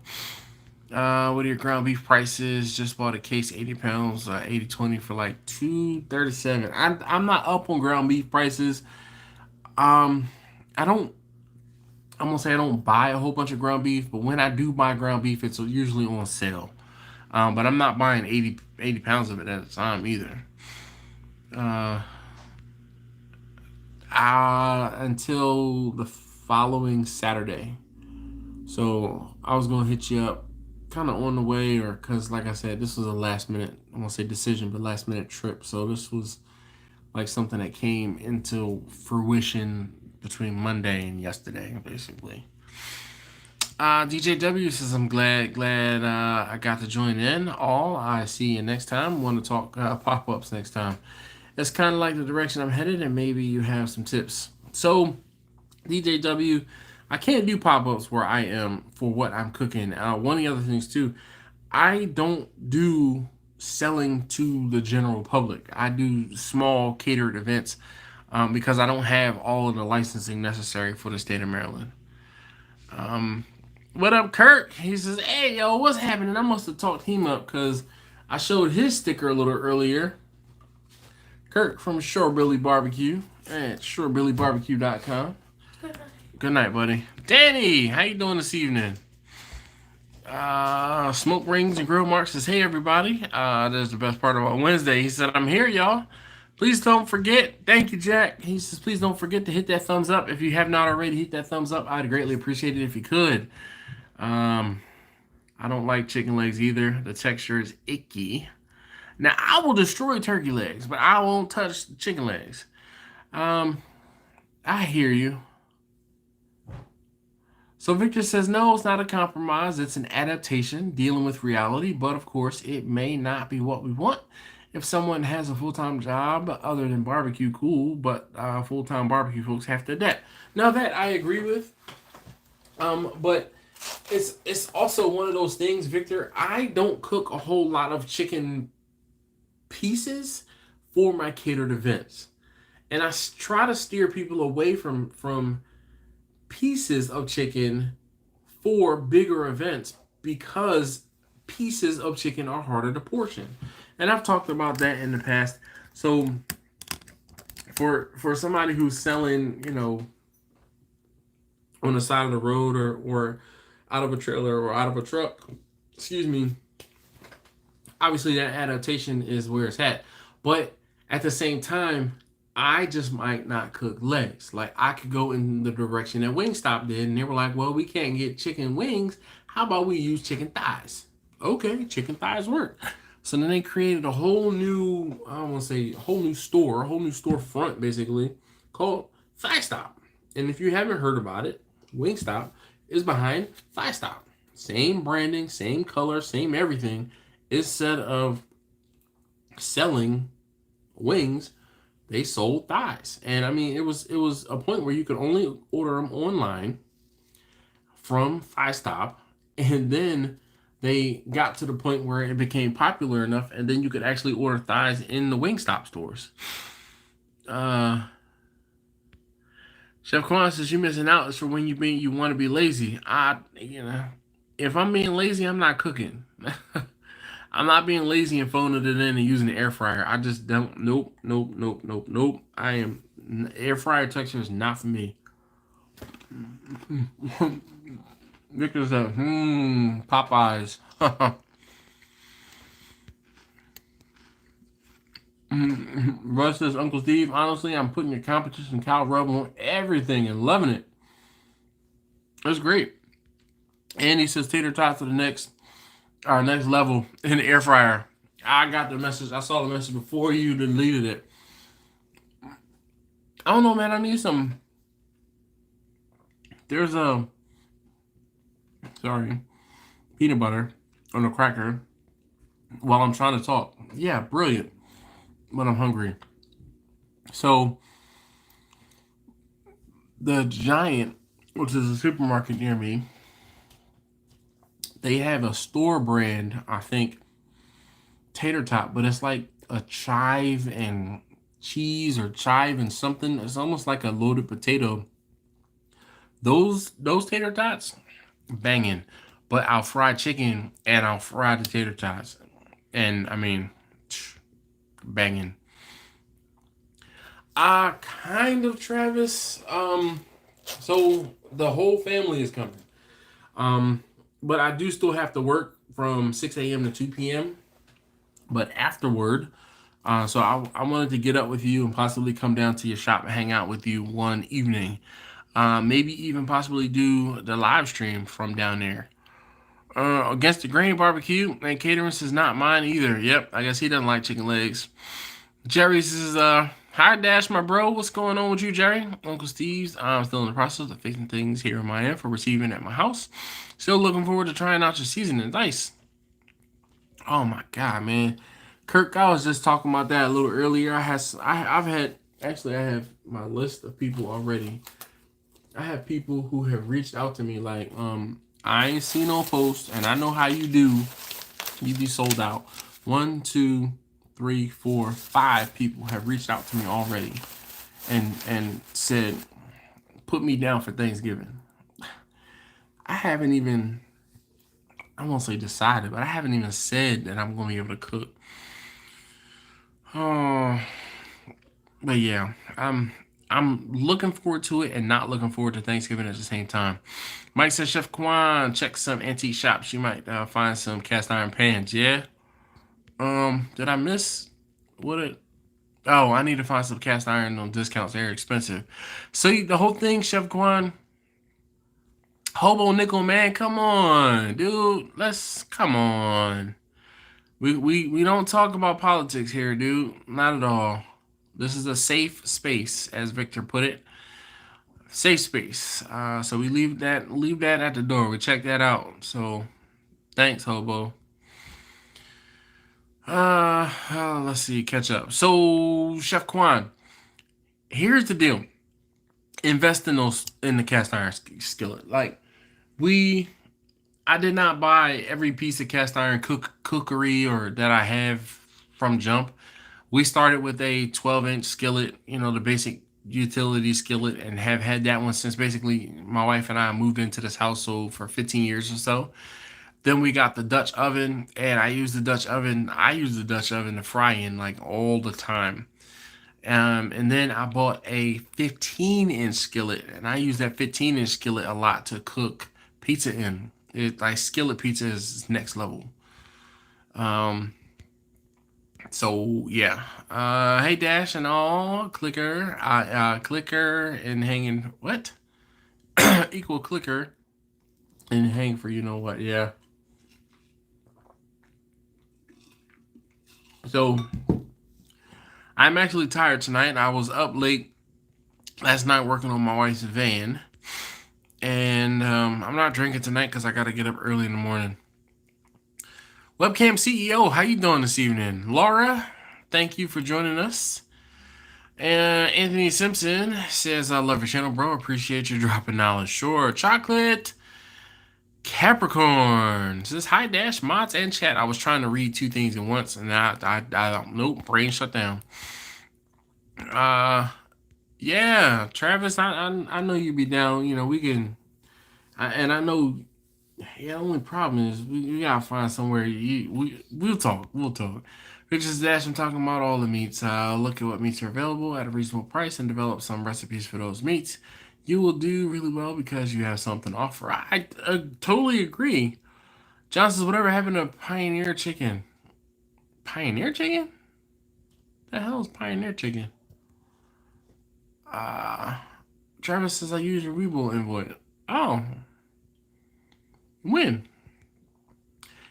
What are your ground beef prices? Just bought a case, 80 pounds, 80/20 for like 237. I'm not up on ground beef prices. Um, I don't. I'm gonna say I don't buy a whole bunch of ground beef, but when I do buy ground beef, it's usually on sale. But I'm not buying 80 pounds of it at a time either. Uh, until the following Saturday. So I was gonna hit you up, kind of on the way, or because like I said, this was a last minute. I won't say decision, but last minute trip. So this was like something that came into fruition between Monday and yesterday, basically. DJW says, I'm glad I got to join in. All I see you next time. Want to talk pop ups next time. That's kind of like the direction I'm headed, and maybe you have some tips. So, DJW, I can't do pop ups where I am for what I'm cooking. One of the other things, too, I don't do selling to the general public. I do small catered events because I don't have all of the licensing necessary for the state of Maryland. What up, Kirk? He says, hey, yo, what's happening? I must have talked him up because I showed his sticker a little earlier. Kirk from Shorebilly BBQ at shorebillybarbecue.com. Good night, buddy. Danny, how you doing this evening? Smoke Rings and Grill Mark says, hey, everybody. That's the best part about Wednesday. He said, I'm here, y'all. Please don't forget. Thank you, Jack. He says, please don't forget to hit that thumbs up. If you have not already, hit that thumbs up. I'd greatly appreciate it if you could. I don't like chicken legs either. The texture is icky. Now, I will destroy turkey legs, but I won't touch chicken legs. I hear you. So Victor says, no, it's not a compromise. It's an adaptation dealing with reality. But, of course, it may not be what we want. If someone has a full-time job other than barbecue, cool. But full-time barbecue folks have to adapt. Now, that I agree with. But it's also one of those things, Victor. I don't cook a whole lot of chicken pieces for my catered events, and I try to steer people away from pieces of chicken for bigger events because pieces of chicken are harder to portion, and I've talked about that in the past. So for somebody who's selling, on the side of the road or out of a trailer or out of a truck, excuse me, obviously that adaptation is where it's at. But at the same time, I just might not cook legs. Like, I could go in the direction that Wingstop did, and they were like, well, we can't get chicken wings. How about we use chicken thighs? Okay, chicken thighs work. So then they created a whole new, I don't want to say whole new storefront, basically, called Thigh Stop. And if you haven't heard about it, Wingstop is behind Thigh Stop. Same branding, same color, same everything. Instead of selling wings, they sold thighs. And I mean, it was a point where you could only order them online. from Five Stop, and then they got to the point where it became popular enough, and then you could actually order thighs in the Wingstop stores. Chef Kwan says you're missing out. It's for when you want to be lazy. If I'm being lazy, I'm not cooking. I'm not being lazy and phoning it in and using the air fryer. I just don't. Nope. Air fryer texture is not for me. Victor said, Popeyes. Russ says, Uncle Steve, honestly, I'm putting your competition cow rub on everything and loving it. That's great. And he says, tater tots to our next level in the air fryer. I got the message. I saw the message before you deleted it. I don't know, man. I need some. There's peanut butter on a cracker while I'm trying to talk. Yeah, brilliant. But I'm hungry. So, the Giant, which is a supermarket near me, they have a store brand, I think, tater tot, but it's like a chive and cheese or chive and something. It's almost like a loaded potato. Those tater tots, banging. But I'll fry chicken and I'll fry the tater tots. And I mean, banging. Kind of, Travis. So the whole family is coming. But I do still have to work from 6 a.m. to 2 p.m. But afterward, so I wanted to get up with you and possibly come down to your shop and hang out with you one evening. Maybe even possibly do the live stream from down there. Against the Grain Barbecue, and catering is not mine either. Yep, I guess he doesn't like chicken legs. Jerry says, hi Dash, my bro. What's going on with you, Jerry? Uncle Steve's. I'm still in the process of fixing things here on my end for receiving at my house. Still looking forward to trying out your seasoning. Nice. Oh my God, man. Kirk, I was just talking about that a little earlier. I have my list of people already. I have people who have reached out to me like, I ain't seen no post, and I know how you do. You be sold out. 1, 2, 3, 4, 5 people have reached out to me already and said, put me down for Thanksgiving. I won't say decided, but I haven't even said that I'm going to be able to cook. Oh, but yeah, I'm looking forward to it and not looking forward to Thanksgiving at the same time. Mike says, Chef Kwan, check some antique shops. You might find some cast iron pans. Yeah. Did I miss what? Oh, I need to find some cast iron on discounts. They're expensive. So the whole thing, Chef Kwan. Hobo nickel, man, come on, dude. Come on. We don't talk about politics here, dude. Not at all. This is a safe space, as Victor put it. Safe space. So we leave that at the door. We check that out. So thanks, Hobo. Let's see, catch up. So Chef Kwan, here's the deal. Invest in the cast iron skillet. Like I did not buy every piece of cast iron cookery or that I have from jump. We started with a 12-inch skillet, the basic utility skillet, and have had that one since basically my wife and I moved into this household for 15 years or so. Then we got the Dutch oven, and I use the Dutch oven to fry in like all the time. And then I bought a 15-inch skillet, and I use that 15-inch skillet a lot to cook pizza in. Skillet pizza is next level. So yeah. Hey Dash and all, clicker, clicker and hanging what? Equal clicker and hang for you know what? Yeah. So I'm actually tired tonight. I was up late last night working on my wife's van. And I'm not drinking tonight because I got to get up early in the morning. Webcam CEO, how you doing this evening? Laura, thank you for joining us. And Anthony Simpson says, I love your channel, bro. Appreciate you dropping knowledge. Sure. Chocolate. Capricorn says, hi, Dash, mods, and chat. I was trying to read two things at once, and nope, brain shut down. Yeah, Travis, I know you be down. You know, we can, and I know. Yeah, the only problem is we gotta find somewhere. We'll talk. We'll talk. Pictures Dash. I'm talking about all the meats. Look at what meats are available at a reasonable price and develop some recipes for those meats. You will do really well because you have something to offer. I totally agree. John says, whatever happened to Pioneer Chicken? Pioneer Chicken? The hell is Pioneer Chicken? Uh, Travis says, I use your Webull invoice. Oh. When?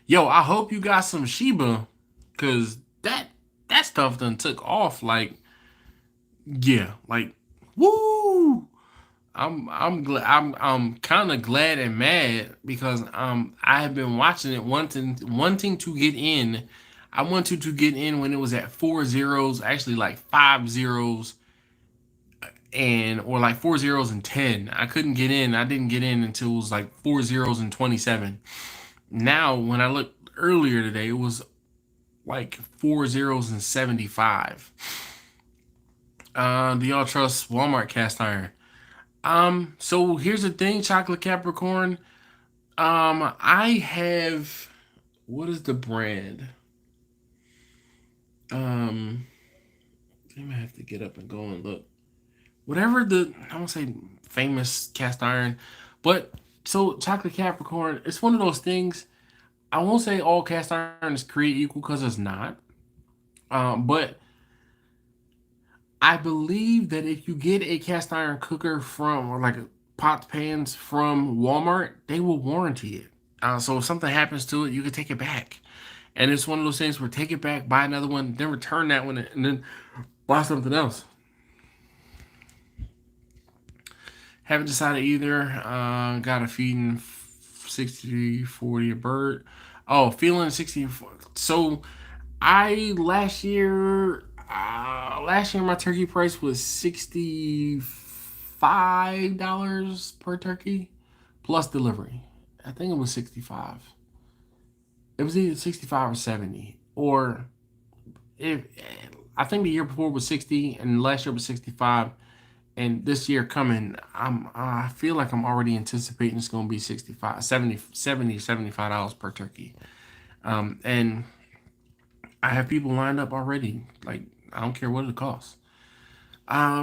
Yo, I hope you got some Sheba, cause that stuff done took off. Like, yeah, like, woo! I'm glad. I'm kind of glad and mad because I have been watching it, wanting to get in. I wanted to get in when it was at 4 zeros, actually like 5 zeros, and or like 4 zeros and 10. I couldn't get in. I didn't get in until it was like 4 zeros and 27. Now, when I looked earlier today, it was like 4 zeros and 75. Do y'all trust Walmart cast iron? So here's the thing, Chocolate Capricorn. I have, what is the brand? I'm gonna have to get up and go and look. Whatever I won't say famous cast iron, but so Chocolate Capricorn, it's one of those things. I won't say all cast iron is created equal because it's not. But I believe that if you get a cast iron cooker from, or like pots, pans from Walmart, they will warranty it. So if something happens to it, you can take it back. And it's one of those things where take it back, buy another one, then return that one, and then buy something else. Haven't decided either. Got a feeding 60-40 a bird. Oh, feeling 60. So last year my turkey price was $65 per turkey plus delivery. I think it was 65. It was either 65 or 70. Or if I think the year before was 60 and last year was 65. And this year coming, I feel like I'm already anticipating it's going to be 65, 70, 70, $75 per turkey. And I have people lined up already. Like, I don't care what it costs. At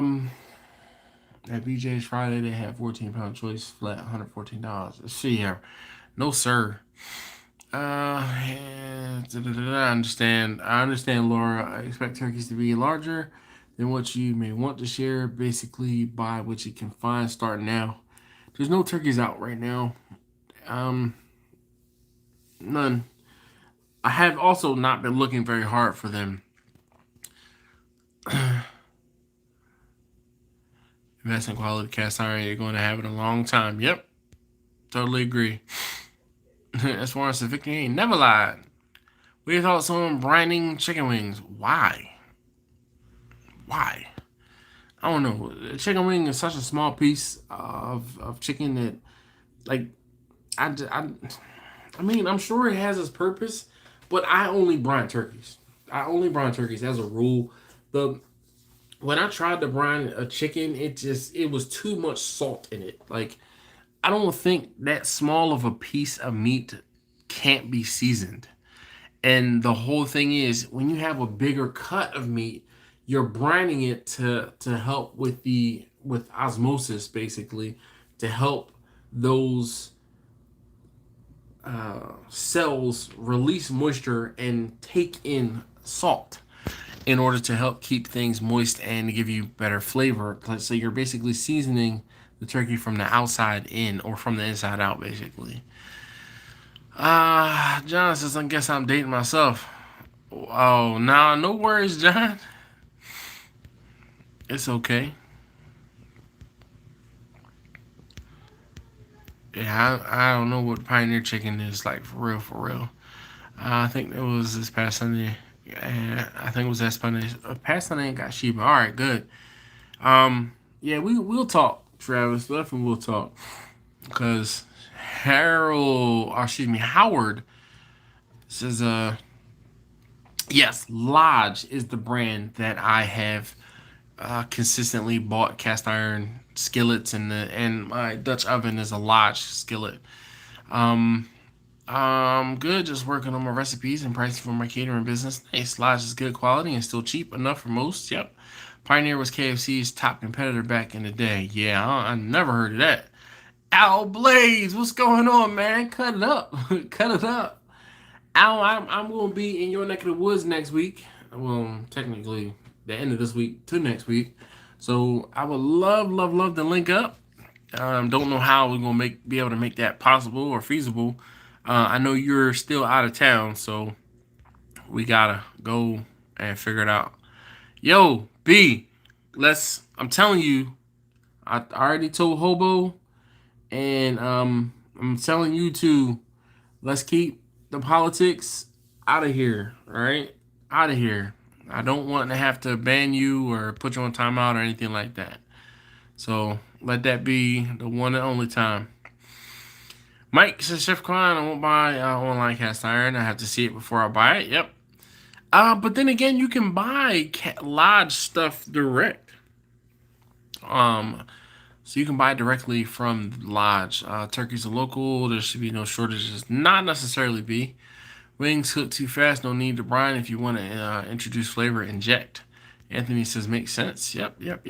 BJ's Friday, they have 14-pound choice flat, $114. See here. No, sir. I understand. I understand, Laura. I expect turkeys to be larger than what you may want to share. Basically, buy what you can find. Start now. There's no turkeys out right now. None. I have also not been looking very hard for them. Invest in quality cast iron. You're going to have it a long time. Yep. Totally agree. As far as the victory, ain't never lied. What are your thoughts on brining chicken wings? Why? I don't know. Chicken wing is such a small piece of chicken that, like, I mean, I'm sure it has its purpose, but I only brine turkeys. As a rule. When I tried to brine a chicken, it was too much salt in it. Like, I don't think that small of a piece of meat can't be seasoned. And the whole thing is, when you have a bigger cut of meat, you're brining it to help with osmosis, basically, to help those cells release moisture and take in salt in order to help keep things moist and give you better flavor. So you're basically seasoning the turkey from the outside in, or from the inside out, basically. John says, I guess I'm dating myself. Oh, nah, no worries, John. It's okay. Yeah, I don't know what Pioneer Chicken is like, for real. I think it was this past Sunday. Yeah, I think it was that Sunday. Past Sunday ain't got Sheba. All right, good. Yeah, we'll talk, Travis. Definitely we'll talk. Because Howard says, yes, Lodge is the brand that I have consistently bought cast iron skillets, and my Dutch oven is a Lodge skillet. Um, good. Just working on my recipes and pricing for my catering business. Nice. Lodge is good quality and still cheap enough for most. Yep. Pioneer was KFC's top competitor back in the day. Yeah, I never heard of that. Al Blaze, what's going on, man? Cut it up. Cut it up. Al, I'm going to be in your neck of the woods next week. Well, technically, the end of this week to next week. So I would love to link up. Don't know how we're going to be able to make that possible or feasible. I know you're still out of town, so we got to go and figure it out. Yo, B, I'm telling you, I already told Hobo, and I'm telling you to, let's keep the politics out of here, all right? Out of here. I don't want to have to ban you or put you on timeout or anything like that. So let that be the one and only time. Mike says, Chef Klein, I won't buy online cast iron. I have to see it before I buy it. Yep. But then again, you can buy Lodge stuff direct. So you can buy directly from Lodge. Turkey's a local. There should be no shortages. Not necessarily be. Wings cook too fast. No need to brine. If you want to introduce flavor, inject. Anthony says, makes sense. Yep.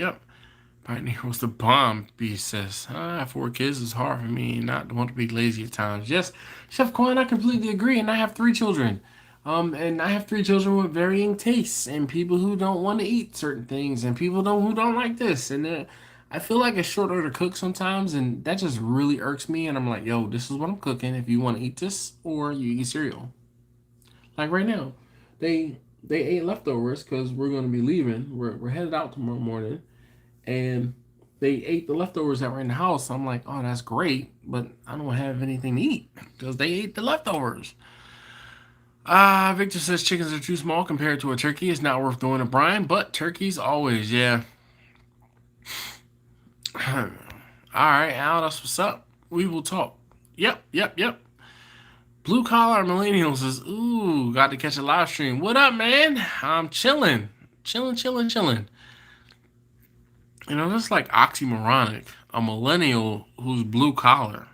Pioneer was the bomb, B says. 4 kids is hard for me not to want to be lazy at times. Yes, Chef Quan, I completely agree. And I have 3 children. And I have 3 children with varying tastes and people who don't want to eat certain things and people who don't like this. And I feel like a short order cook sometimes, and that just really irks me. And I'm like, yo, this is what I'm cooking. If you want to eat this, or you eat cereal. Like right now, they ate leftovers because we're going to be leaving. We're headed out tomorrow morning, and they ate the leftovers that were in the house. I'm like, oh, that's great, but I don't have anything to eat because they ate the leftovers. Victor says chickens are too small compared to a turkey. It's not worth doing a brine, but turkeys always, yeah. All right, Al, that's what's up. We will talk. Yep. Blue Collar Millennial says, ooh, got to catch a live stream. What up, man? I'm chilling. Chilling. You know, that's like oxymoronic. A millennial who's blue collar.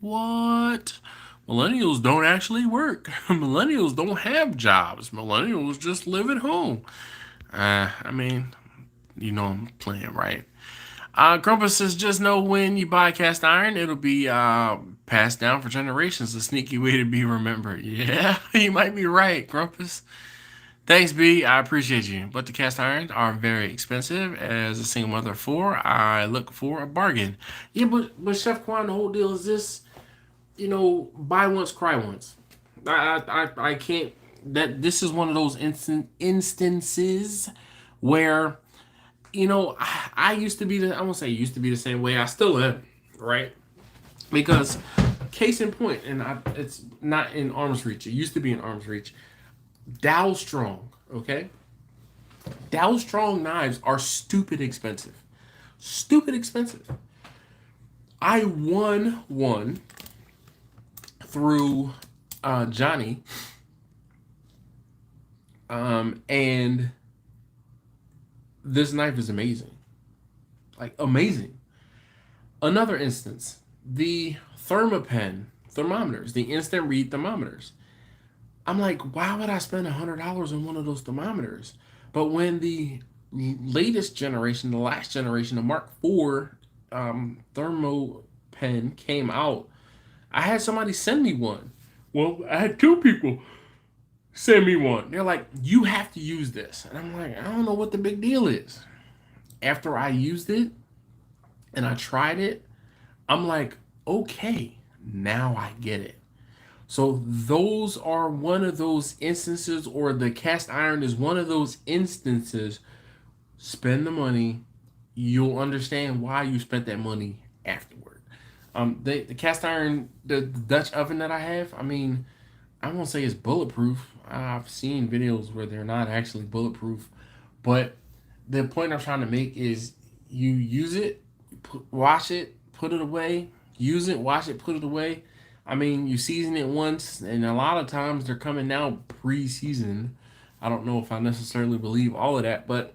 What? Millennials don't actually work. Millennials don't have jobs. Millennials just live at home. I mean, you know I'm playing, right? Grumpus says, just know when you buy cast iron, it'll be passed down for generations. A sneaky way to be remembered. Yeah, you might be right, Grumpus. Thanks, B. I appreciate you. But the cast irons are very expensive. As a single mother of 4, I look for a bargain. Yeah, but Chef Quan, the whole deal is this, you know, buy once, cry once. I can't, this is one of those instances where, you know, I used to be I won't say used to be the same way. I still am, right? Because case in point, and it's not in arm's reach. It used to be in arm's reach. Dow Strong, okay? Dow Strong knives are stupid expensive. I won one through Johnny, and this knife is amazing. Like, amazing. Another instance, the thermometers, the instant read thermometers. I'm like, why would I spend $100 on one of those thermometers? But when the latest generation, the last generation, the Mark IV thermo pen came out, I had somebody send me one. Well, I had 2 people send me one. They're like, you have to use this. And I'm like, I don't know what the big deal is. After I used it and I tried it, I'm like, okay, now I get it. So those are one of those instances, or the cast iron is one of those instances. Spend the money. You'll understand why you spent that money afterward. The cast iron, the Dutch oven that I have, I mean, I won't say it's bulletproof. I've seen videos where they're not actually bulletproof. But the point I'm trying to make is you use it, wash it, put it away, use it, wash it, put it away. I mean, you season it once, and a lot of times they're coming out pre-seasoned. I don't know if I necessarily believe all of that, but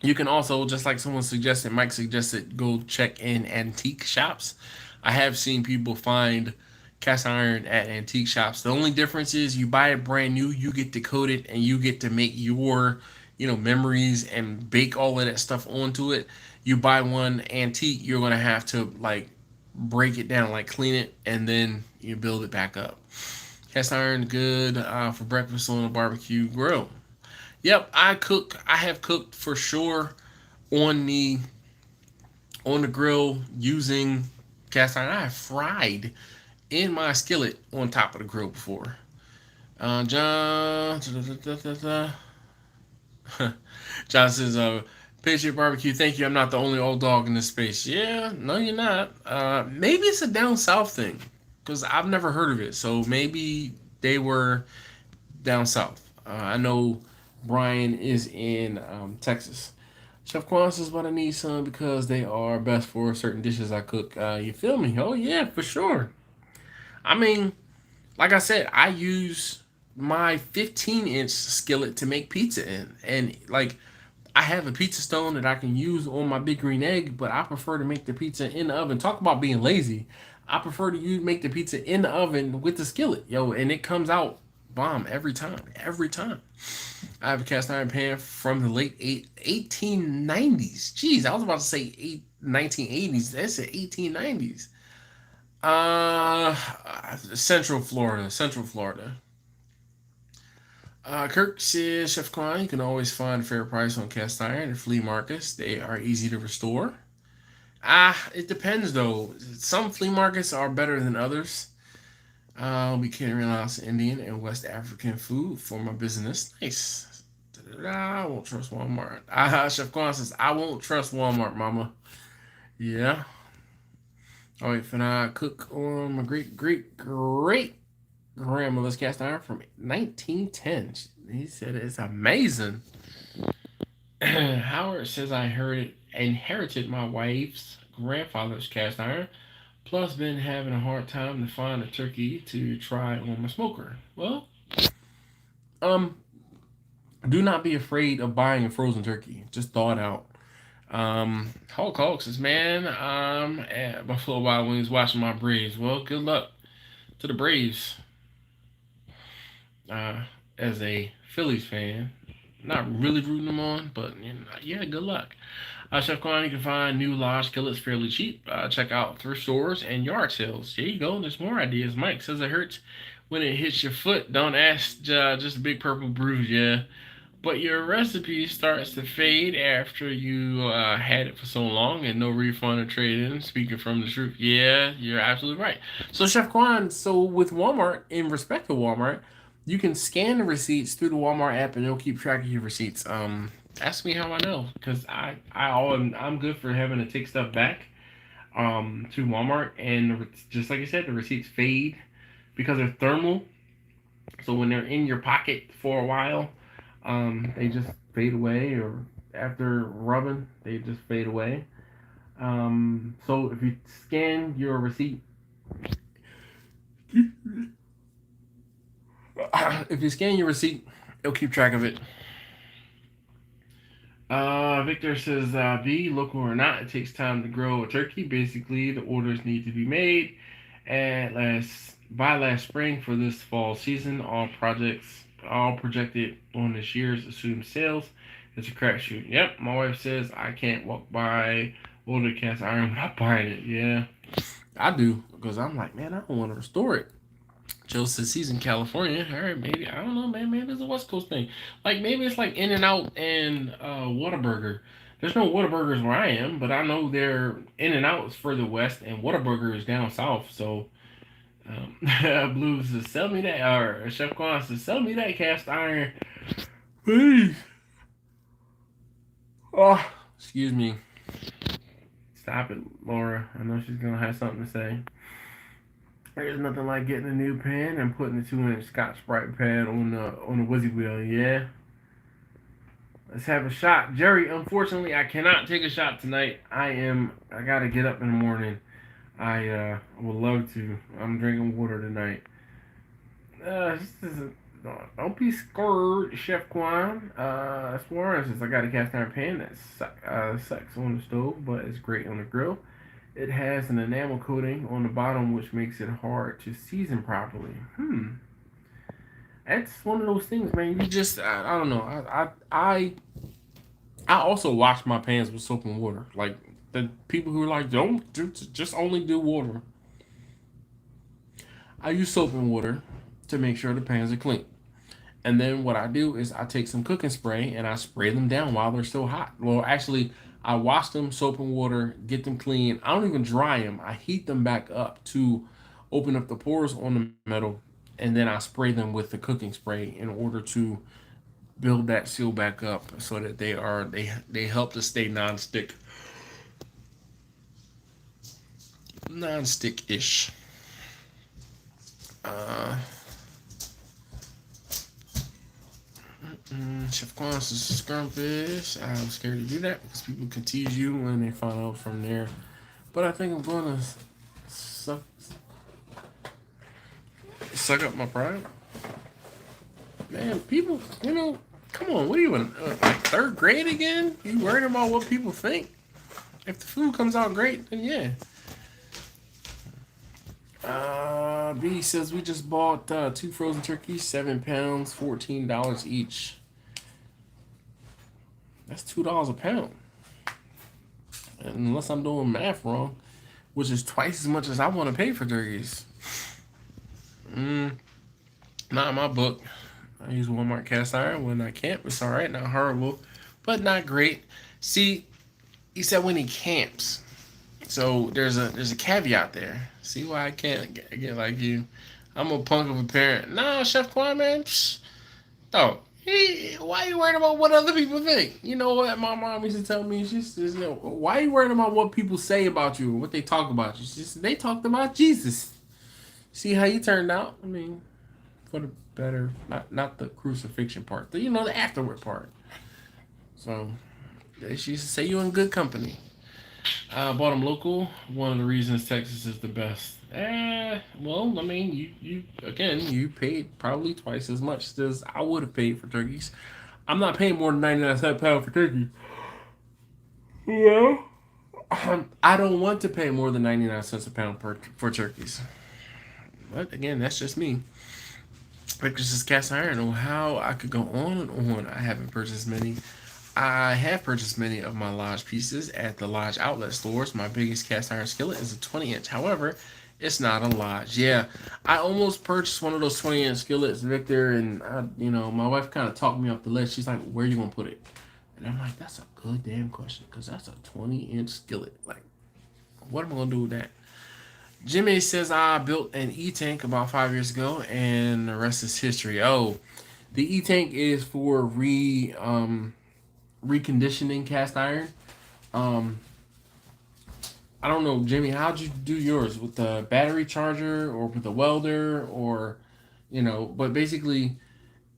you can also, just like someone suggested, Mike suggested, go check in antique shops. I have seen people find cast iron at antique shops. The only difference is you buy it brand new, you get to coat it, and you get to make your, memories and bake all of that stuff onto it. You buy one antique, you're gonna have to like break it down, like clean it, and then you build it back up. Cast iron good for breakfast on a barbecue grill. Yep, I cook. I have cooked for sure on the grill using cast iron. I have fried in my skillet on top of the grill before. John, John says, Patriot Barbecue, thank you. I'm not the only old dog in this space. Yeah, no, you're not. Maybe it's a down south thing because I've never heard of it. So maybe they were down south. I know Brian is in Texas. Chef Quan says, but I need some because they are best for certain dishes I cook. You feel me? Oh, yeah, for sure. I mean, like I said, I use my 15-inch skillet to make pizza in. And, like, I have a pizza stone that I can use on my big green egg, but I prefer to make the pizza in the oven. Talk about being lazy. I prefer to make the pizza in the oven with the skillet, yo, and it comes out bomb every time. Every time. I have a cast iron pan from the late 1890s. Jeez, I was about to say 1980s. That's the 1890s. Uh, Central Florida. Central Florida. Kirk says, Chef Klein, you can always find a fair price on cast iron at flea markets. They are easy to restore. It depends though. Some flea markets are better than others. I'll be carrying lots of Indian and West African food for my business. Nice. I won't trust Walmart. Chef Kwan says, I won't trust Walmart, mama. Yeah. All right, finna cook on my great grandmother's cast iron from 1910. He said it's amazing. Howard says I inherited my wife's grandfather's cast iron, plus been having a hard time to find a turkey to try on my smoker. Well, um, do not be afraid of buying a frozen turkey. Just thaw it out. Hulk Hulk says, man, at Buffalo Wild Wings watching my Braves. Well, good luck to the Braves. Uh, as a Phillies fan, not really rooting them on, but yeah, good luck. Chef Kwan, you can find new large skillets fairly cheap. Check out thrift stores and yard sales. There you go. There's more ideas. Mike says it hurts when it hits your foot. Don't ask just a big purple bruise, yeah. But your recipe starts to fade after you had it for so long and no refund or trade in. Speaking from the truth, yeah, you're absolutely right. So, Chef Kwan, so with Walmart, in respect to Walmart, you can scan the receipts through the Walmart app and it'll keep track of your receipts. Ask me how I know because I'm good for having to take stuff back to Walmart and just like I said, the receipts fade because they're thermal. So when they're in your pocket for a while, they just fade away, or after rubbing, they just fade away. So if you scan your receipt, if you scan your receipt, it'll keep track of it. Victor says, be local or not, it takes time to grow a turkey. Basically, the orders need to be made by last spring for this fall season. All projected on this year's assumed sales. It's a crapshoot. Yep, my wife says I can't walk by older cast iron without buying it. Yeah, I do because I'm like, man, I don't want to restore it. Joe says he's in California. All right, maybe I don't know, man. Maybe it's a West Coast thing. Like maybe it's like In and Out and Whataburger. There's no Whataburgers where I am, but I know they're In and Out is further west, and Whataburger is down south. So, Blue says sell me that, or Chef Kwan says sell me that cast iron, please. Oh, excuse me. Stop it, Laura. I know she's gonna have something to say. There's nothing like getting a new pan and putting the 2-inch Scotch-Brite pad on the Wizzy wheel. Yeah. Let's have a shot, Jerry. Unfortunately, I cannot take a shot tonight. I gotta get up in the morning. I would love to. I'm drinking water tonight. Don't be scared, Chef Quan. As far as I got a cast iron pan that sucks on the stove, but it's great on the grill. It has an enamel coating on the bottom, which makes it hard to season properly. That's one of those things, man. You just, I don't know. I also wash my pans with soap and water. Like the people who are like, don't do, just only do water. I use soap and water to make sure the pans are clean. And then what I do is I take some cooking spray and I spray them down while they're still hot. Well, actually, I wash them soap and water, get them clean. I don't even dry them. I heat them back up to open up the pores on the metal, and then I spray them with the cooking spray in order to build that seal back up so that they help to stay non-stick ish. Uh, Chef Quan's is scrumptious. I'm scared to do that because people can tease you when they find out from there. But I think I'm going to suck, suck up my pride. Man, people, come on. What are you in? Like third grade again? You worried about what people think? If the food comes out great, then yeah. B says we just bought 2 frozen turkeys, 7 pounds, $14 each. That's $2 a pound. Unless I'm doing math wrong, which is twice as much as I want to pay for turkeys. Not in my book. I use Walmart cast iron when I camp. It's all right, not horrible, but not great. See, he said when he camps. So there's a caveat there. See why I can't get like you. I'm a punk of a parent. Nah, Chef Quan, man. Psh, no. Why are you worrying about what other people think? You know what my mom used to tell me? She says, why are you worrying about what people say about you, what they talk about you? She said, they talked about Jesus. See how you turned out? I mean, for the better, not the crucifixion part, the afterward part. So she used to say you in good company. I bought them local. One of the reasons Texas is the best. Well, I mean, you paid probably twice as much as I would have paid for turkeys. I'm not paying more than 99 cents a pound for turkey. Yeah. I don't want to pay more than 99 cents a pound for turkeys. But again, that's just me. Because it's cast iron. On how I could go on and on. I haven't purchased many. I have purchased many of my Lodge pieces at the Lodge outlet stores. My biggest cast iron skillet is a 20-inch. However, it's not a Lodge. Yeah, I almost purchased one of those 20-inch skillets, Victor, and my wife kind of talked me off the list. She's like, "Where are you gonna put it?" And I'm like, "That's a good damn question, because that's a 20-inch skillet. Like, what am I gonna do with that?" Jimmy says I built an E-tank about 5 years ago, and the rest is history. Oh, the E-tank is for reconditioning cast iron. Um, I don't know, Jimmy. How'd you do yours with the battery charger or with the welder or, But basically,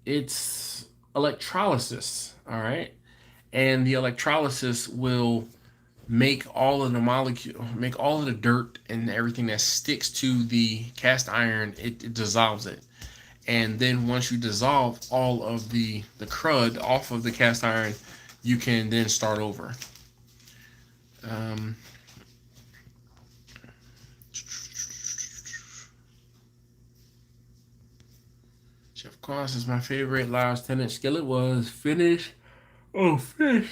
it's electrolysis. All right, and the electrolysis will make all of the dirt and everything that sticks to the cast iron. It dissolves it, and then once you dissolve all of the crud off of the cast iron, you can then start over. Um, Chef Cross my favorite last 10-inch skillet was finished. Oh, fish.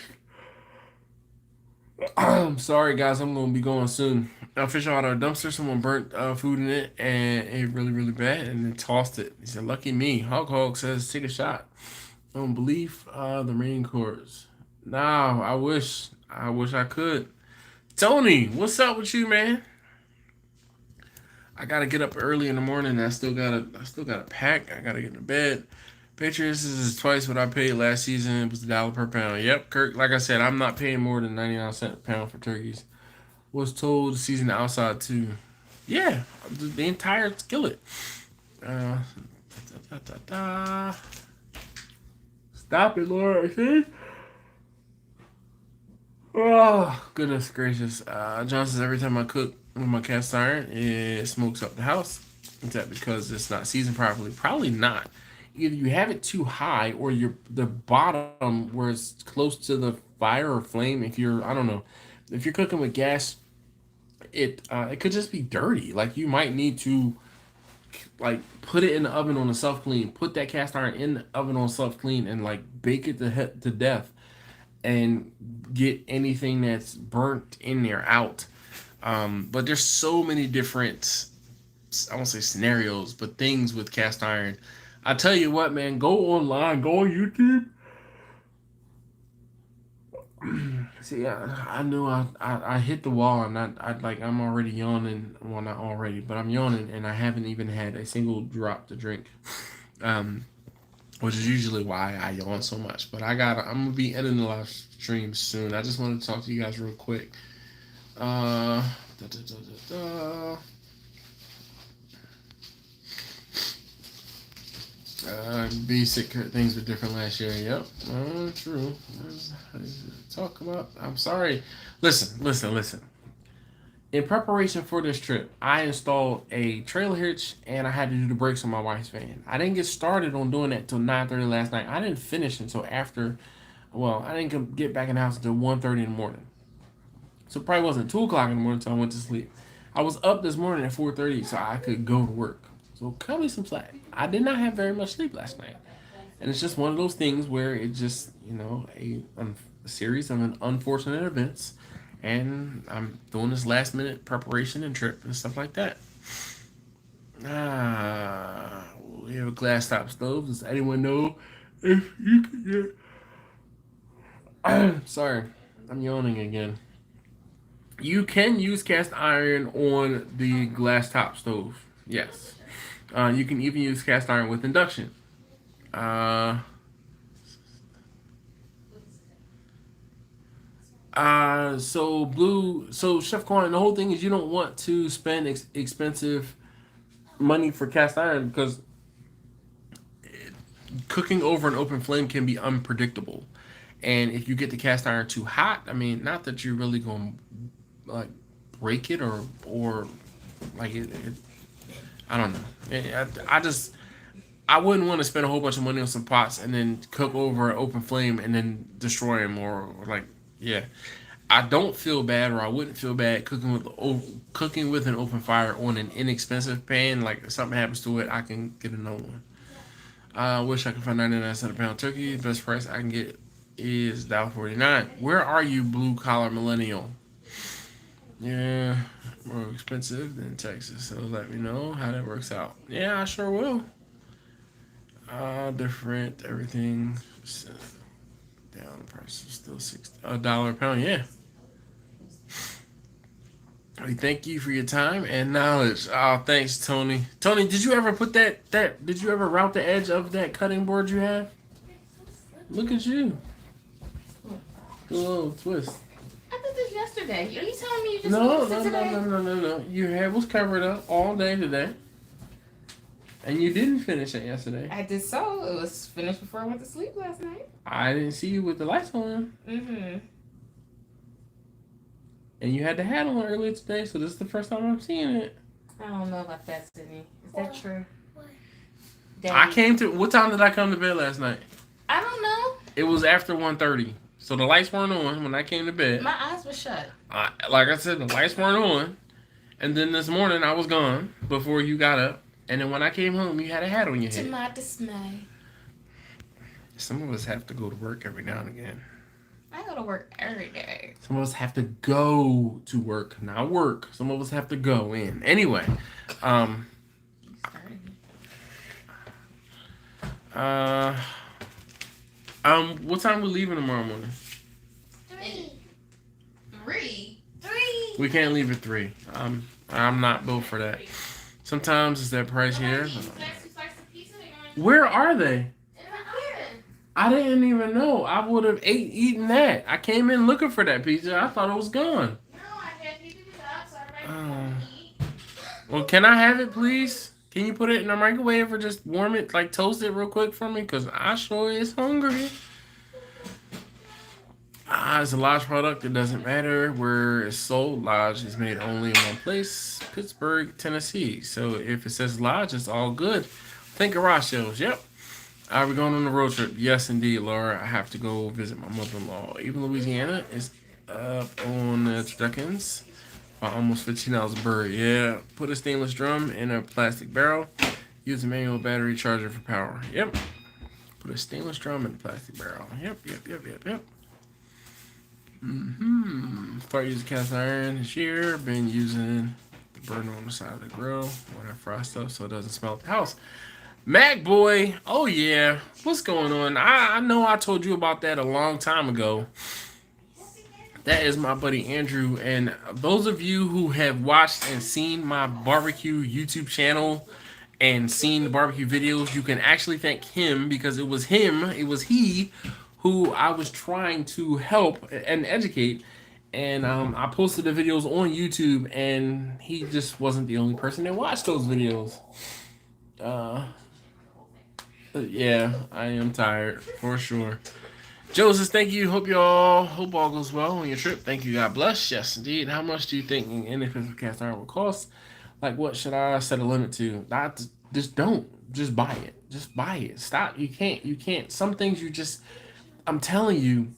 I'm sorry, guys. I'm going to be going soon. I fished out our dumpster. Someone burnt food in it, and it really, really bad, and then tossed it. He said, "Lucky me." Hog says, "Take a shot." Don't believe the Marine Corps. Nah, I wish I could. Tony, what's up with you, man? I gotta get up early in the morning. I still gotta pack. I gotta get to bed. Patriots is twice what I paid last season. It was $1 per pound. Yep, Kirk. Like I said, I'm not paying more than 99 cents a pound for turkeys. Was told to season outside too. Yeah, the entire skillet. Uh, da, da, da, da. Stop it, Laura. See? Oh, goodness gracious. John says every time I cook when my cast iron, it smokes up the house. Is that because it's not seasoned properly? Probably not. Either you have it too high, or the bottom where it's close to the fire or flame. If you're, I don't know, if you're cooking with gas, it could just be dirty. Like you might need to like put it in the oven on a self clean. Put that cast iron in the oven on self clean and like bake it to death, and get anything that's burnt in there out. But there's so many different, I won't say scenarios, but things with cast iron. I tell you what, man, go online, go on YouTube. See, I knew I hit the wall, and I'm already yawning. Well, not already, but I'm yawning, and I haven't even had a single drop to drink. Which is usually why I yawn so much. But I'm gonna be ending the live stream soon. I just wanted to talk to you guys real quick. Basic things were different last year. Yep, true. Talk about. I'm sorry. Listen. In preparation for this trip, I installed a trailer hitch and I had to do the brakes on my wife's van. I didn't get started on doing that till 9:30 last night. I didn't finish until after. Well, I didn't get back in the house until 1:30 in the morning. So it probably wasn't 2 o'clock in the morning until I went to sleep. I was up this morning at 4:30 so I could go to work. So cut me some slack. I did not have very much sleep last night. And it's just one of those things where it just, a series of unfortunate events. And I'm doing this last minute preparation and trip and stuff like that. We have a glass top stove. Does anyone know if you could get... Sorry, I'm yawning again. You can use cast iron on the glass top stove. Yes. You can even use cast iron with induction. So Chef Quan, the whole thing is you don't want to spend expensive money for cast iron because cooking over an open flame can be unpredictable. And if you get the cast iron too hot, I mean, not that you're really going to like break it or like it I don't know. I wouldn't want to spend a whole bunch of money on some pots and then cook over an open flame and then destroy them or like, yeah. I don't feel bad, or I wouldn't feel bad cooking with an open fire on an inexpensive pan. Like if something happens to it, I can get another one. I wish I could find 99 cents a pound turkey. The best price I can get is $1.49. Where are you, blue collar millennial? Yeah, more expensive than Texas. So let me know how that works out. Yeah, I sure will. Different everything. Down, the price is still $1 a pound. Yeah. We thank you for your time and knowledge. Oh, thanks, Tony. Tony, did you ever put did you ever route the edge of that cutting board you have? Look at you. Do a little twist. I did this yesterday. Are you telling me you just No. Your hair was covered up all day today. And you didn't finish it yesterday. I did so. It was finished before I went to sleep last night. I didn't see you with the lights on. Mm-hmm. And you had the hat on earlier today, so this is the first time I'm seeing it. I don't know about that, Sydney. Is that true? What time did I come to bed last night? I don't know. It was after 1:30. So the lights weren't on when I came to bed. My eyes were shut. Like I said, the lights weren't on. And then this morning I was gone before you got up. And then when I came home, you had a hat on your head. To my dismay. Some of us have to go to work every now and again. I go to work every day. Some of us have to go to work, not work. Some of us have to go in. Anyway, what time are we leaving tomorrow morning? 3. We can't leave at 3. I'm not built for that. Sometimes it's that price here. Where are they? I didn't even know. I would have eaten that. I came in looking for that pizza. I thought it was gone. No, I had to pick it up, so I eat. Well, can I have it, please? Can you put it in the microwave or just warm it, like toast it real quick for me? Because I sure is hungry. It's a Lodge product. It doesn't matter where it's sold. Lodge is made only in one place, Pittsburgh, Tennessee. So if it says Lodge, it's all good. Think garage sales. Yep. Are we going on a road trip? Yes, indeed, Laura. I have to go visit my mother-in-law. Even Louisiana is up on the Duckins by almost $15 a bird. Yeah. Put a stainless drum in a plastic barrel. Use a manual battery charger for power. Yep. Put a stainless drum in a plastic barrel. Yep. Start using cast iron this year. Been using the burner on the side of the grill when I fry stuff so it doesn't smell at the house. Mac Boy, oh yeah, what's going on? I know I told you about that a long time ago. That is my buddy Andrew, and those of you who have watched and seen my barbecue YouTube channel and seen the barbecue videos, you can actually thank him because it was he who I was trying to help and educate. And I posted the videos on YouTube, and he just wasn't the only person that watched those videos. Yeah, I am tired for sure. Joseph, thank you. Hope all goes well on your trip. Thank you. God bless. Yes, indeed. How much do you think an inexpensive cast iron will cost? Like, what should I set a limit to? Not just don't. Just buy it. Just buy it. Stop. You can't. Some things you just. I'm telling you,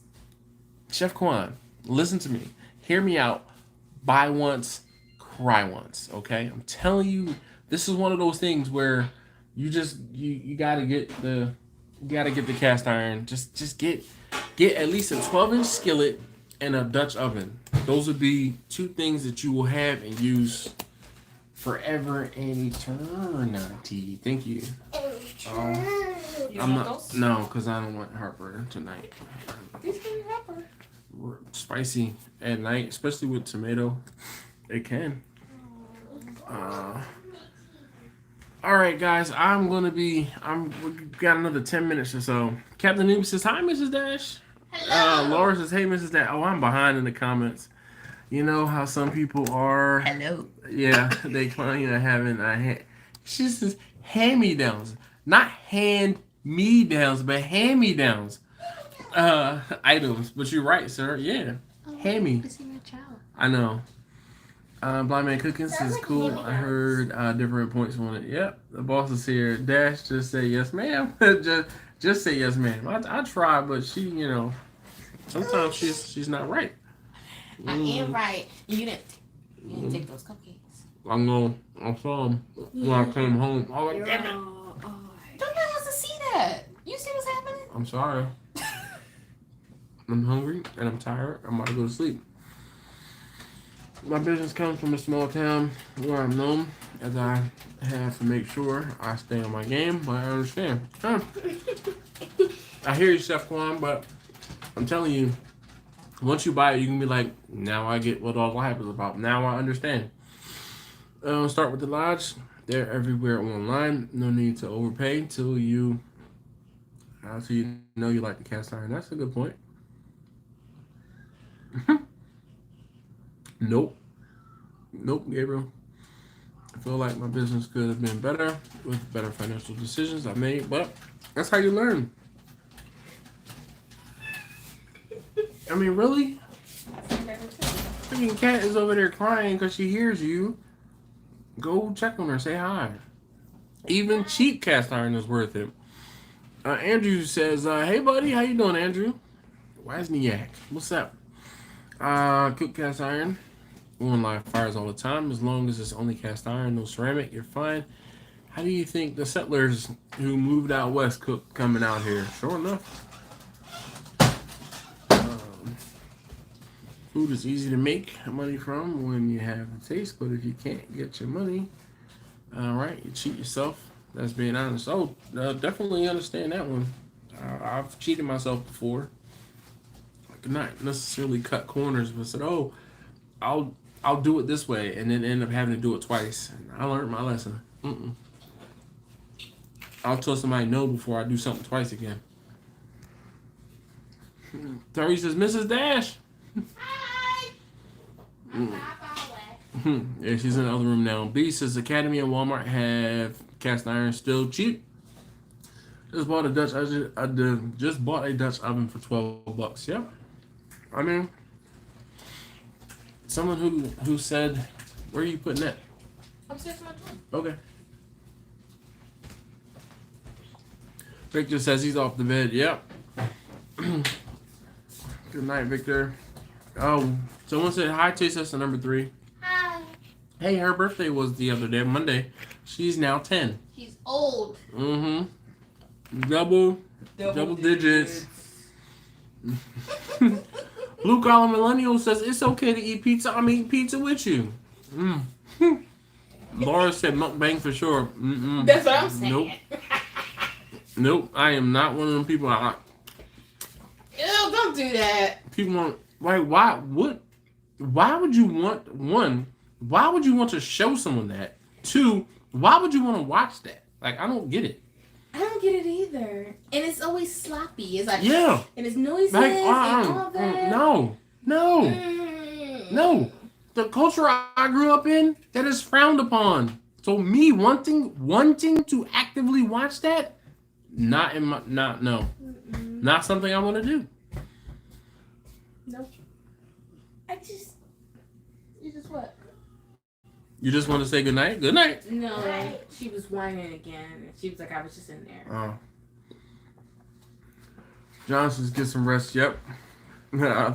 Chef Kwan, listen to me. Hear me out. Buy once, cry once. Okay. I'm telling you, this is one of those things where you gotta get the cast iron. Just get at least a 12-inch skillet and a Dutch oven. Those would be two things that you will have and use forever and eternity. Thank you. I'm not. No, because I don't want heartburn tonight. These can be pepper. Spicy at night, especially with tomato. It can. All right, guys. We got another 10 minutes or so. Captain Noob says, "Hi, Mrs. Dash." Hello. Laura says, "Hey, Mrs. Dash." Oh, I'm behind in the comments. You know how some people are. Hello. Yeah, they claim having a hand. She says hand-me-downs, not hand-me-downs, but hand-me-downs items. But you're right, sir. Yeah, hand-me. I know. Blind Man Cookins is cool. I heard different points on it. Yep, the boss is here. Dash, just say yes, ma'am. just say yes, ma'am. I try, but she, sometimes she's not right. I am right. You didn't take those cupcakes. I saw them when I came home. Oh, like, damn it. Don't get us to see that. You see what's happening? I'm sorry. I'm hungry and I'm tired. I'm about to go to sleep. My business comes from a small town where I'm known, as I have to make sure I stay on my game, but I understand. I hear you, Chef Kwan, but I'm telling you, once you buy it, you can be like, now I get what all the hype is about. Now I understand. Start with the Lodge. They're everywhere online. No need to overpay till you know you like the cast iron. That's a good point. Nope, Gabriel. I feel like my business could have been better with better financial decisions I made, but that's how you learn. I mean, really? Freaking cat is over there crying because she hears you. Go check on her. Say hi. Even cheap cast iron is worth it. Andrew says, "Hey, buddy. How you doing, Andrew? Wazniak. What's up? Cook cast iron. On live fires all the time. As long as it's only cast iron, no ceramic, you're fine. How do you think the settlers who moved out west cook coming out here? Sure enough. Food is easy to make money from when you have the taste, but if you can't get your money, all right, you cheat yourself. That's being honest. Oh, definitely understand that one. I've cheated myself before. I could not necessarily cut corners, but said, "Oh, I'll do it this way," and then end up having to do it twice. And I learned my lesson. I'll tell somebody no before I do something twice again. Terry says, "Mrs. Dash." Hi. Yeah, she's in the other room now. B says, "Academy and Walmart have cast iron still cheap. Just bought a Dutch oven for $12. Yep. I mean, someone who said, where are you putting that? Upstairs in my room. Okay. Victor says he's off the bed. Yep. Good night, Victor. Oh, someone said hi, Taste Tester number 3. Hi. Hey, her birthday was the other day, Monday. She's now 10. She's old. Mm-hmm. Double digits. Blue Collar Millennial says it's okay to eat pizza. I'm eating pizza with you. Laura said mukbang for sure. Mm-mm. That's what I'm saying. Nope. Nope. I am not one of them people. Ew, don't do that. People want, like, why? What? Why would you want, one, why would you want to show someone that? 2, why would you want to watch that? Like, I don't get it. I don't get it either. And it's always sloppy. It's like, Yeah. And it's noisy Like, and all that. no. No. The culture I grew up in, that is frowned upon. So me wanting to actively watch that, no. Mm-mm. Not something I want to do. Nope. You just what? You just want to say goodnight? Good night. No, she was whining again. She was like, I was just in there. Oh. Johnson's get some rest. Yep.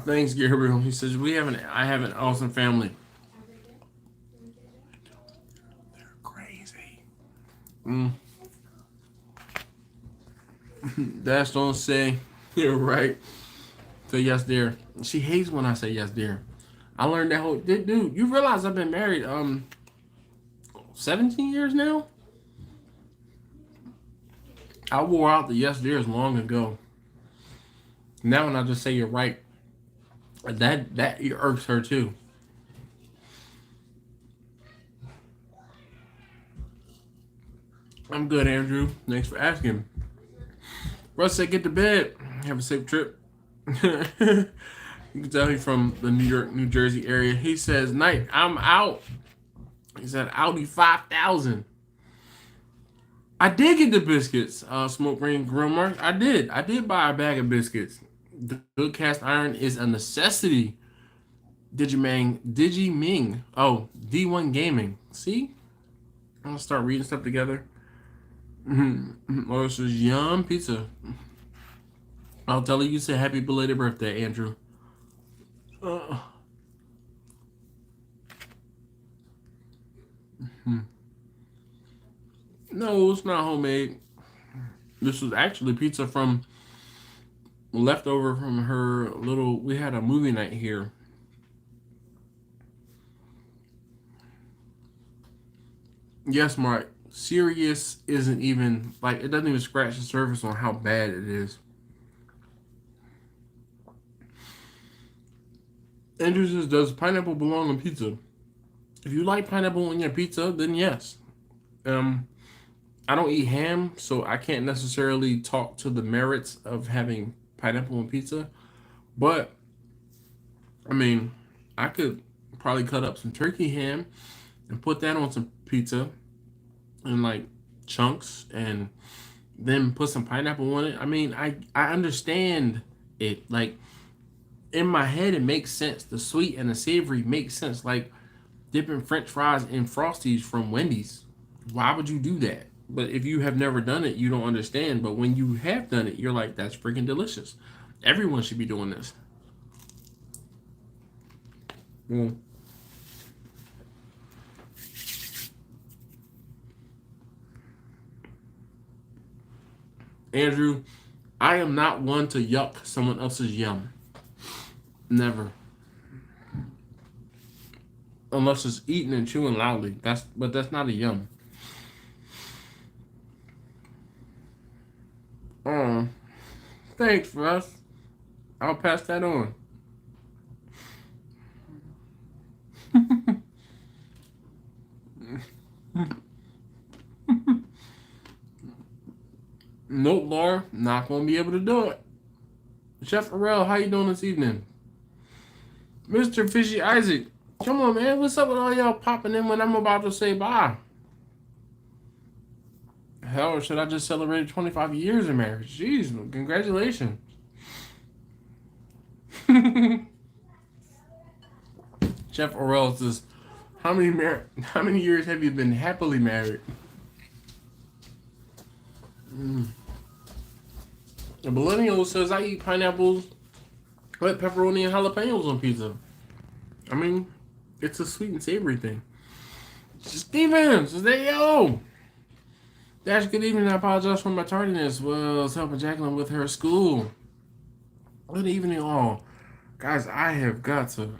Thanks, Gabriel. He says I have an awesome family. They're crazy. Dash don't say you're right. So yes, dear. She hates when I say yes, dear. I learned that whole dude. You realize I've been married 17 years now. I wore out the yes dears long ago. Now when I just say you're right, that irks her too. I'm good, Andrew. Thanks for asking. Russ said, get to bed. Have a safe trip. You can tell he's from the New York, New Jersey area. He says, night, I'm out. He said, Audi 5000. I did get the biscuits, Smoke Green Grill Mark. I did buy a bag of biscuits. The good cast iron is a necessity. Digiming. Oh, D1 Gaming. See? I'm going to start reading stuff together. Oh, this is yum pizza. I'll tell you say happy belated birthday, Andrew. No, it's not homemade. This was actually pizza from leftover from her little. We had a movie night here. Yes, Mark. Serious isn't even like it doesn't even scratch the surface on how bad it is. Andrew says, does pineapple belong on pizza? If you like pineapple on your pizza, then yes. I don't eat ham, so I can't necessarily talk to the merits of having pineapple on pizza. But, I mean, I could probably cut up some turkey ham and put that on some pizza in like chunks and then put some pineapple on it. I mean, I understand it. Like, in my head, it makes sense. The sweet and the savory makes sense. Like dipping French fries in Frosties from Wendy's. Why would you do that? But if you have never done it, you don't understand. But when you have done it, you're like, that's freaking delicious. Everyone should be doing this. Andrew, I am not one to yuck someone else's yum. Never. Unless it's eating and chewing loudly. But that's not a yum. Thanks, Russ. I'll pass that on. Nope, Laura. Not gonna be able to do it. Chef Pharrell, how you doing this evening? Mr. Fishy Isaac, come on, man. What's up with all y'all popping in when I'm about to say bye? Hell, or should I just celebrate 25 years of marriage? Jeez, congratulations. Chef Orwell says, how many years have you been happily married? The millennial says, I eat pineapples with pepperoni and jalapenos on pizza. I mean, it's a sweet and savory thing. Steven says, hey, yo. Dash, good evening. I apologize for my tardiness. Well, I was helping Jacqueline with her school. Good evening, all. Guys, I have got to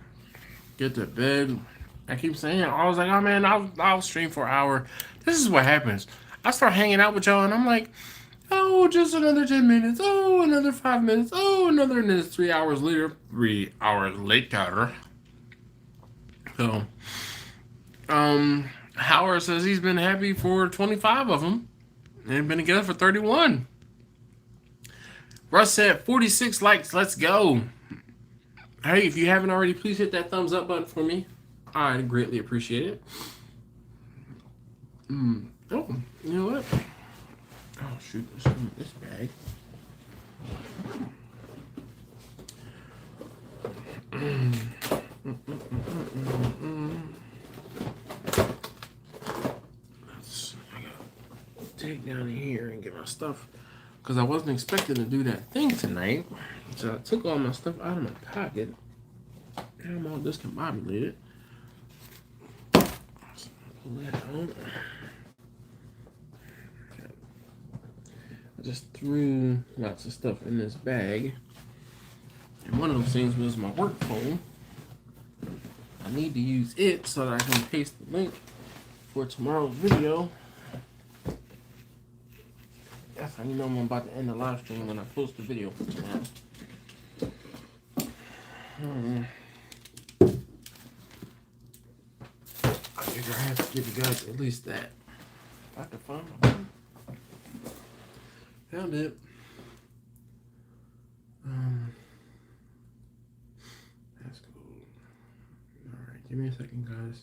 get to bed. I keep saying it. I was like, oh, man, I'll stream for an hour. This is what happens. I start hanging out with y'all, and I'm like, oh, just another 10 minutes. Oh, another 5 minutes. Oh, another, and it's 3 hours later. 3 hours later. So, Howard says he's been happy for 25 of them. They've been together for 31. Russ said 46 likes. Let's go. Hey, if you haven't already, please hit that thumbs up button for me. I'd greatly appreciate it. Oh, you know what? Oh, shoot. This bag. Take down here and get my stuff, because I wasn't expecting to do that thing tonight. So I took all my stuff out of my pocket. And I'm all discombobulated. Pull that out. I just threw lots of stuff in this bag. And one of those things was my work phone. I need to use it so that I can paste the link for tomorrow's video. That's how you know I'm about to end the live stream, when I post the video for tomorrow. I figure I have to give you guys at least that. I have to find my phone. Found it. That's cool. Alright, give me a second, guys.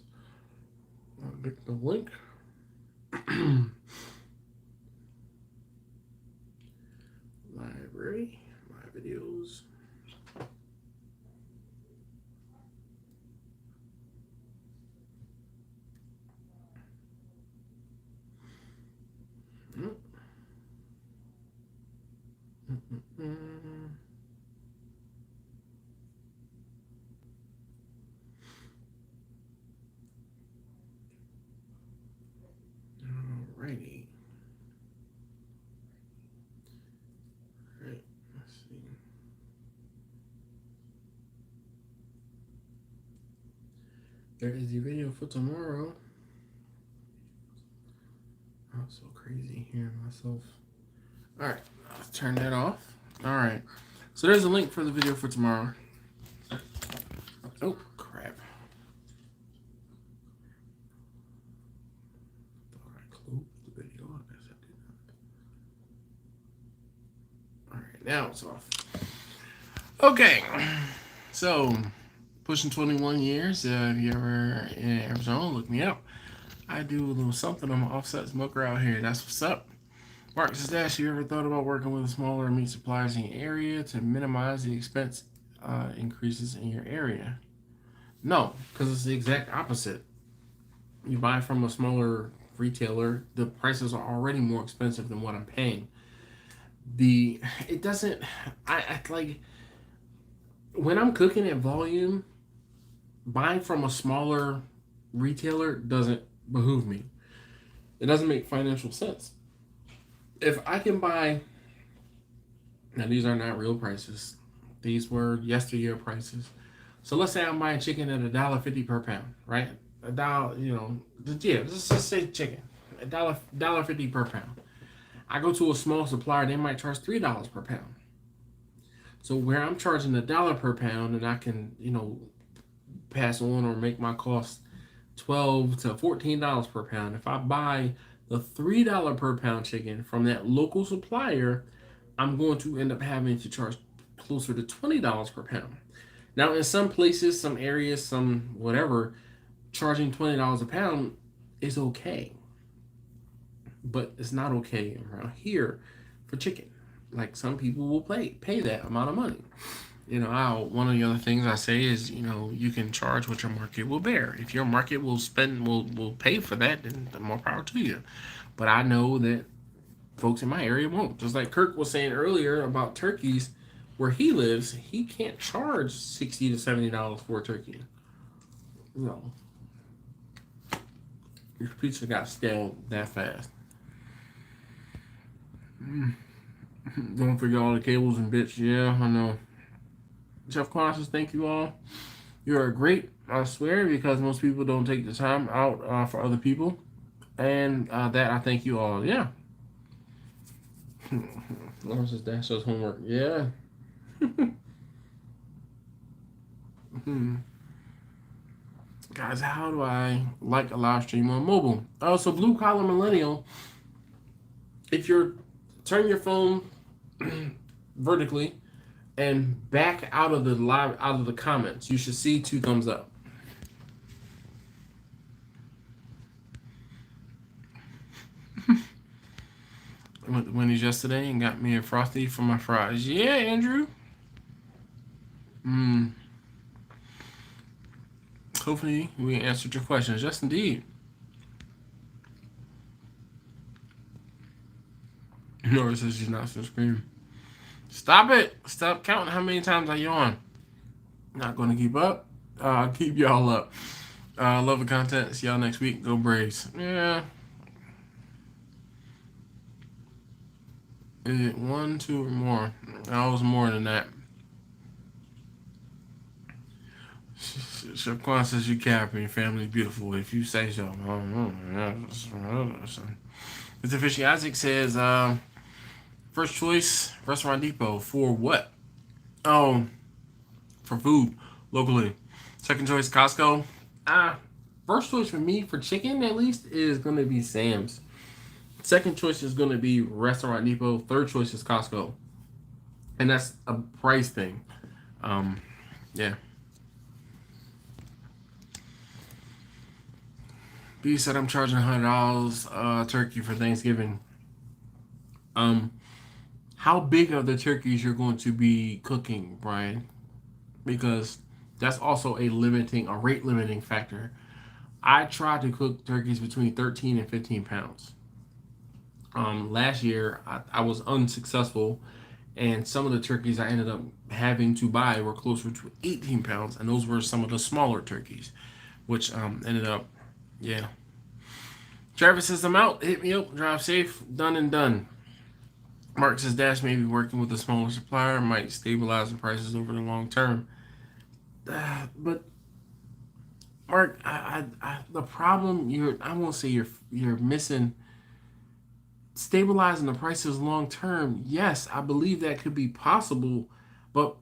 I'll get the link. Library, my videos. Alrighty. Alright, let's see. There is the video for tomorrow. I'm so crazy hearing myself. Alright, let's turn that off. Alright, so there's a link for the video for tomorrow. Oh, crap. Thought I closed the video. I guess I did not. Alright, now it's off. Okay, so pushing 21 years. If you're ever in Arizona, look me up. I do a little something. I'm an offset smoker out here. That's what's up. Mark says, Dash, you ever thought about working with smaller meat suppliers in your area to minimize the expense increases in your area? No, because it's the exact opposite. You buy from a smaller retailer, the prices are already more expensive than what I'm paying. It doesn't, I like, when I'm cooking at volume, buying from a smaller retailer doesn't behoove me. It doesn't make financial sense. If I can buy, now these are not real prices. These were yesteryear prices. So let's say I'm buying chicken at $1.50 per pound, right? $1, you know, yeah, let's just say chicken, $1.50 per pound. I go to a small supplier, they might charge $3 per pound. So where I'm charging $1 per pound, and I can, you know, pass on or make my cost $12 to $14 per pound. If I buy the $3 per pound chicken from that local supplier, I'm going to end up having to charge closer to $20 per pound. Now, in some places, some areas, some whatever, charging $20 a pound is okay. But it's not okay around here for chicken. Like, some people will pay that amount of money. one of the other things I say is, you can charge what your market will bear. If your market will pay for that, then more power to you. But I know that folks in my area won't. Just like Kirk was saying earlier about turkeys, where he lives, he can't charge $60 to $70 for a turkey. No, your pizza got stale that fast. Don't forget all the cables and bits. Yeah, I know. Chef Quan says, thank you all. You are great, I swear, because most people don't take the time out for other people. And that I thank you all. Yeah. Lauren says, that shows homework. Yeah. Guys, how do I like a live stream on mobile? So Blue Collar Millennial, if you're turn your phone vertically and back out of the comments, you should see 2 thumbs up. I went to Wendy's yesterday and got me a Frosty for my fries. Yeah, Andrew. Hopefully we answered your questions. Yes, indeed. Nora says she's not so scream. Stop it. Stop counting how many times I yawn. Not going to keep up. I'll keep y'all up. Love the content. See y'all next week. Go Braves. Yeah. Is it 1, 2, or more? I was more than that. Chef Quan says you cap and your family's beautiful. If you say so. Mr. Fishy Isaac says, first choice, Restaurant Depot. For what? Oh, for food, locally. Second choice, Costco. First choice for me, for chicken at least, is going to be Sam's. Second choice is going to be Restaurant Depot. Third choice is Costco. And that's a price thing. Yeah. B said I'm charging $100 turkey for Thanksgiving. How big are the turkeys you're going to be cooking, Brian? Because that's also a rate limiting factor. I try to cook turkeys between 13 and 15 pounds. Last year I was unsuccessful, and some of the turkeys I ended up having to buy were closer to 18 pounds, and those were some of the smaller turkeys, which ended up, yeah. Travis says, I'm out. Hit me up. Drive safe. Done and done. Mark says, Dash may be working with a smaller supplier. Might stabilize the prices over the long term. But, Mark, the problem, I won't say you're missing stabilizing the prices long term. Yes, I believe that could be possible. But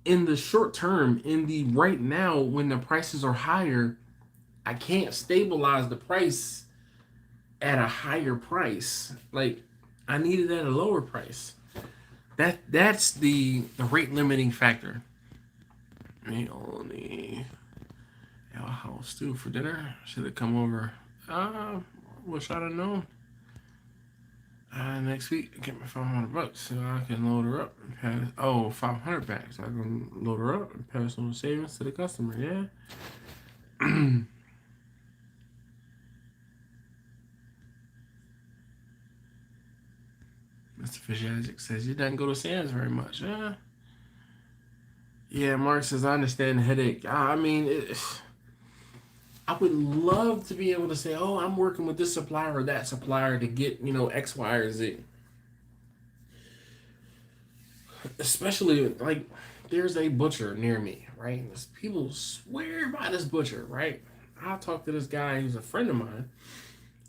in the short term, right now, when the prices are higher, I can't stabilize the price at a higher price. Like, I need it at a lower price. That's the rate limiting factor. Me only our house too for dinner. Should have come over. Wish I'd have known. Next week, get my $500 so I can load her up and pass. 500 bags. I can load her up and pass on the savings to the customer. Yeah. Mr. Fish Isaac says he doesn't go to Sam's very much. Yeah, Mark says, I understand the headache. I mean, I would love to be able to say, oh, I'm working with this supplier or that supplier to get, X, Y, or Z. Especially, like, there's a butcher near me, right? People swear by this butcher, right? I talked to this guy who's a friend of mine,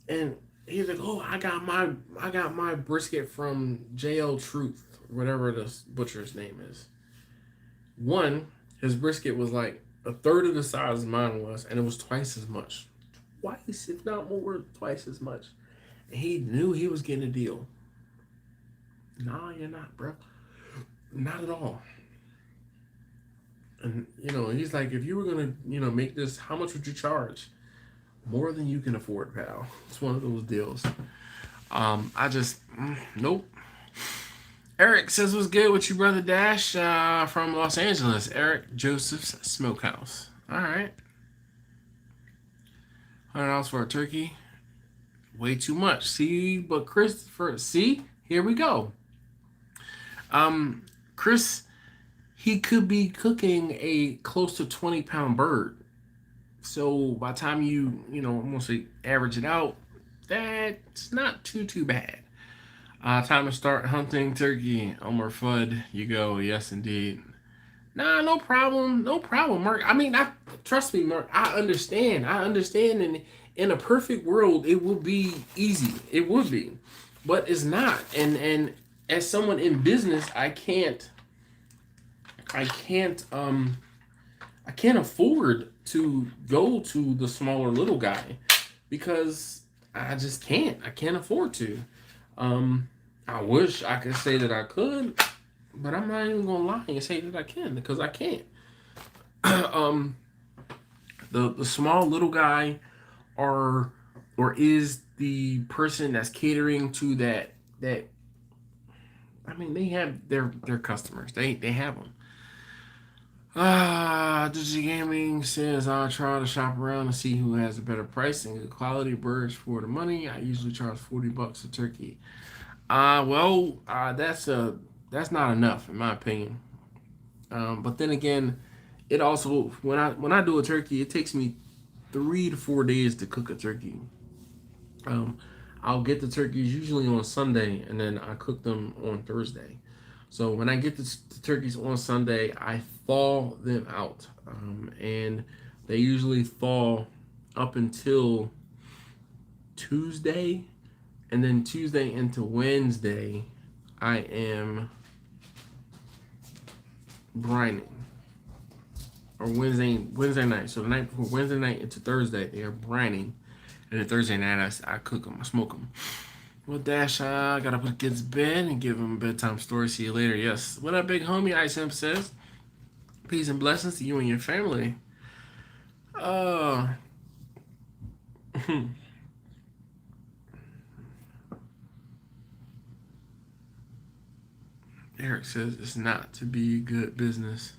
and he's like, oh, I got my brisket from JL Truth, whatever this butcher's name is. One, his brisket was like a third of the size mine was, and it was twice as much. Twice, if not more, twice as much. And he knew he was getting a deal. Nah, you're not, bro. Not at all. And, he's like, if you were going to, make this, how much would you charge? More than you can afford, pal. It's one of those deals. Nope. Eric says, what's good with you, brother Dash, from Los Angeles. Eric Joseph's Smokehouse. All right. $100 for a turkey. Way too much. See, but Christopher, see, here we go. Chris, he could be cooking a close to 20-pound bird. So by the time I'm gonna say average it out, that's not too bad. Time to start hunting turkey. Omar Fudd, you go. Yes, indeed. Nah, no problem. No problem, Mark. I mean, trust me, Mark. I understand. And in a perfect world, it would be easy. It would be, but it's not. And as someone in business, I can't afford to go to the smaller little guy because I just can't. I can't afford to. I wish I could say that I could, but I'm not even gonna lie and say that I can because I can't. The small little guy or is the person that's catering to that. I mean, they have their customers. They have them. Digi Gaming says I'll try to shop around and see who has a better price and good quality birds for the money. I usually charge $40 a turkey. That's not enough in my opinion. But then again, it also when I do a turkey, it takes me 3 to 4 days to cook a turkey. I'll get the turkeys usually on Sunday, and then I cook them on Thursday. So when I get the turkeys on Sunday, I thaw them out, and they usually thaw up until Tuesday, and then Tuesday into Wednesday, I am brining. Or Wednesday night. So the night before Wednesday night into Thursday, they are brining. And then Thursday night, I cook them. I smoke them. Well, Dash, I gotta put the kids to bed and give them a bedtime story. See you later. Yes. What up, big homie? Ice Imp says, peace and blessings to you and your family. Eric says it's not to be good business.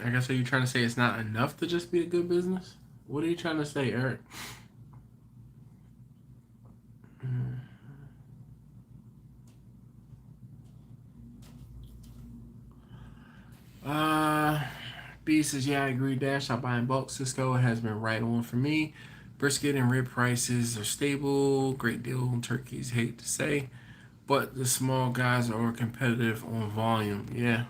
I guess, are you trying to say it's not enough to just be a good business? What are you trying to say, Eric? B says, yeah, I agree, Dash. I buy in bulk. Cisco has been right on for me. Brisket and rib prices are stable. Great deal on turkeys, hate to say. But the small guys are competitive on volume. Yeah.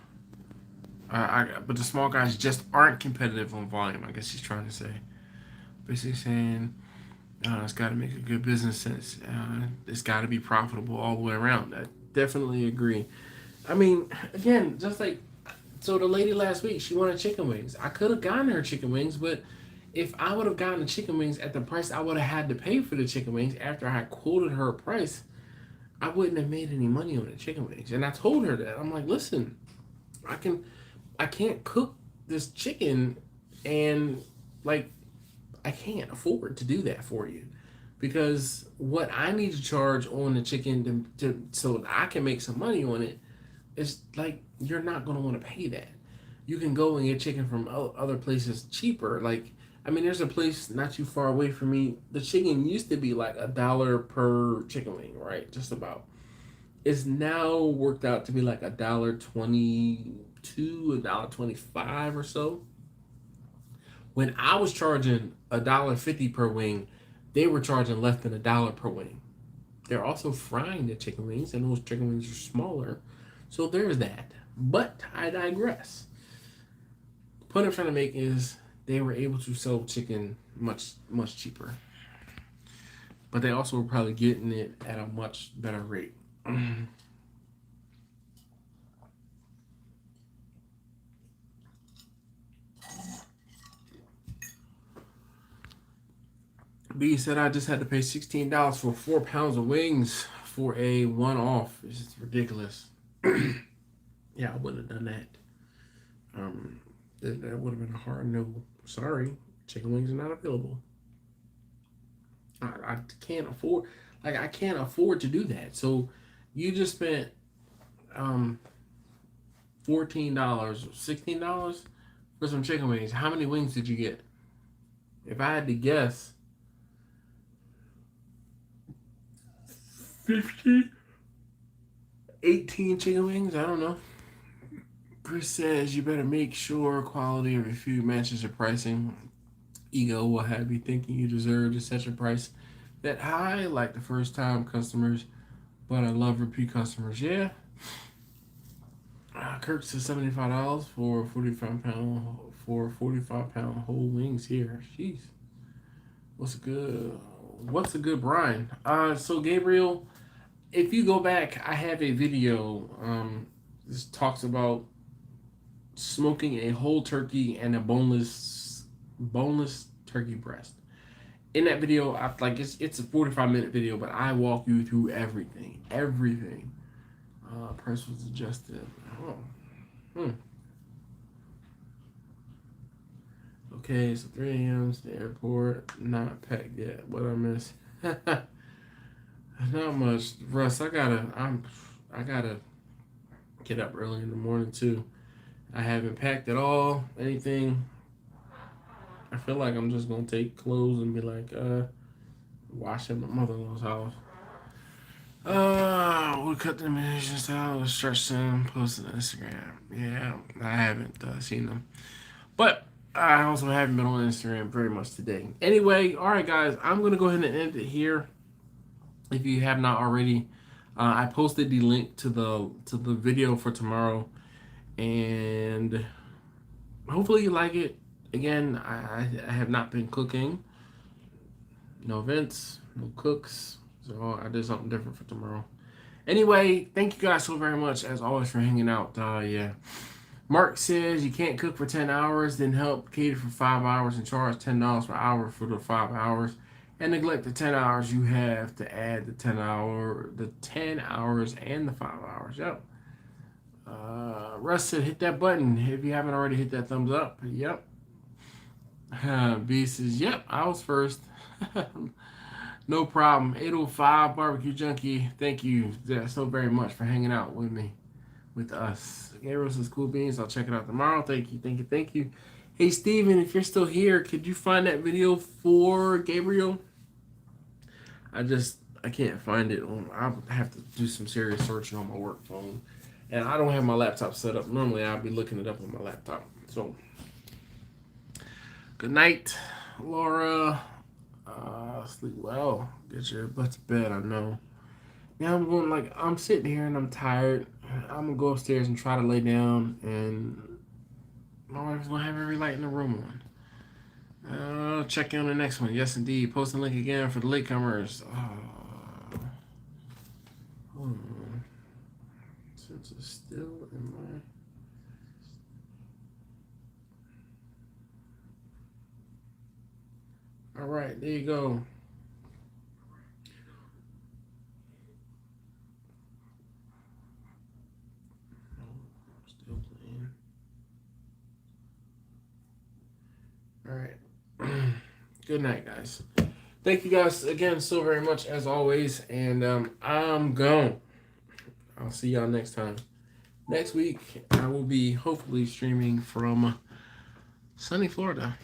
But the small guys just aren't competitive on volume, I guess he's trying to say. Basically saying it's got to make a good business sense. It's got to be profitable all the way around. I definitely agree. I mean, again, just like, so the lady last week, she wanted chicken wings. I could have gotten her chicken wings, but if I would have gotten the chicken wings at the price I would have had to pay for the chicken wings after I quoted her a price, I wouldn't have made any money on the chicken wings. And I told her that. I'm like, listen, I can't cook this chicken, and like I can't afford to do that for you, because what I need to charge on the chicken to so that I can make some money on it is like, you're not going to want to pay that. You can go and get chicken from other places cheaper. Like, I mean, there's a place not too far away from me. The chicken used to be like $1 per chicken wing, right? Just about. It's now worked out to be like $1.22, $1.25 or so. When I was charging $1.50 per wing, they were charging less than $1 per wing. They're also frying the chicken wings, and those chicken wings are smaller. So there's that. But I digress. The point I'm trying to make is they were able to sell chicken much cheaper. But they also were probably getting it at a much better rate. B said I just had to pay $16 for 4 pounds of wings for a one-off. It's just ridiculous. Yeah, I wouldn't have done that. That would have been a hard no. Sorry, chicken wings are not available. I can't afford, like, I can't afford to do that. So you just spent $14, $16 for some chicken wings. How many wings did you get? If I had to guess, 50, 18 chicken wings. I don't know. Chris says you better make sure quality of your food matches your pricing. Ego will have you thinking you deserve to set your price that high, like the first time customers, but I love repeat customers. Yeah. Kirk says $75 for 45 pound whole wings here. Jeez. What's a good brine? So Gabriel, if you go back, I have a video. This talks about smoking a whole turkey and a boneless turkey breast. In that video, it's a 45-minute video, but I walk you through everything. Price was adjusted. Okay, so 3 a.m. to the airport, not packed yet. What I miss? Not much, Russ. I gotta get up early in the morning too. I haven't packed at all. Anything. I feel like I'm just gonna take clothes and be like, wash at my mother-in-law's house. We'll cut the animations out, stretch them, post on Instagram. Yeah, I haven't seen them, but I also haven't been on Instagram very much today. Anyway, all right, guys, I'm gonna go ahead and end it here. If you have not already, I posted the link to the video for tomorrow, and hopefully you like it. Again, I have not been cooking. No events, no cooks. So I did something different for tomorrow. Anyway, thank you guys so very much, as always, for hanging out. Yeah. Mark says you can't cook for 10 hours, then help cater for 5 hours and charge $10 per hour for the 5 hours, and neglect the 10 hours you have to add the 10 hours and the 5 hours. Yep. Russ said hit that button if you haven't already hit that thumbs up. Yep. B says, yep, I was first. No problem. 805 Barbecue Junkie. Thank you so very much for hanging out with me, with us. Gabriel says cool beans. I'll check it out tomorrow. Thank you. Hey, Steven, if you're still here, could you find that video for Gabriel? I can't find it. I'll have to do some serious searching on my work phone. And I don't have my laptop set up. Normally, I'll be looking it up on my laptop. So, good night, Laura. Sleep well. Get your butt to bed, I know. Now I'm sitting here and I'm tired. I'm going to go upstairs and try to lay down, and my wife's going to have every light in the room on. Check in on the next one. Yes, indeed. Post the link again for the latecomers. Hold on. Since it's still in my... All right, there you go. Still playing. All right. Good night, guys. Thank you guys again so very much, as always. And I'm gone. I'll see y'all next time. Next week, I will be hopefully streaming from sunny Florida.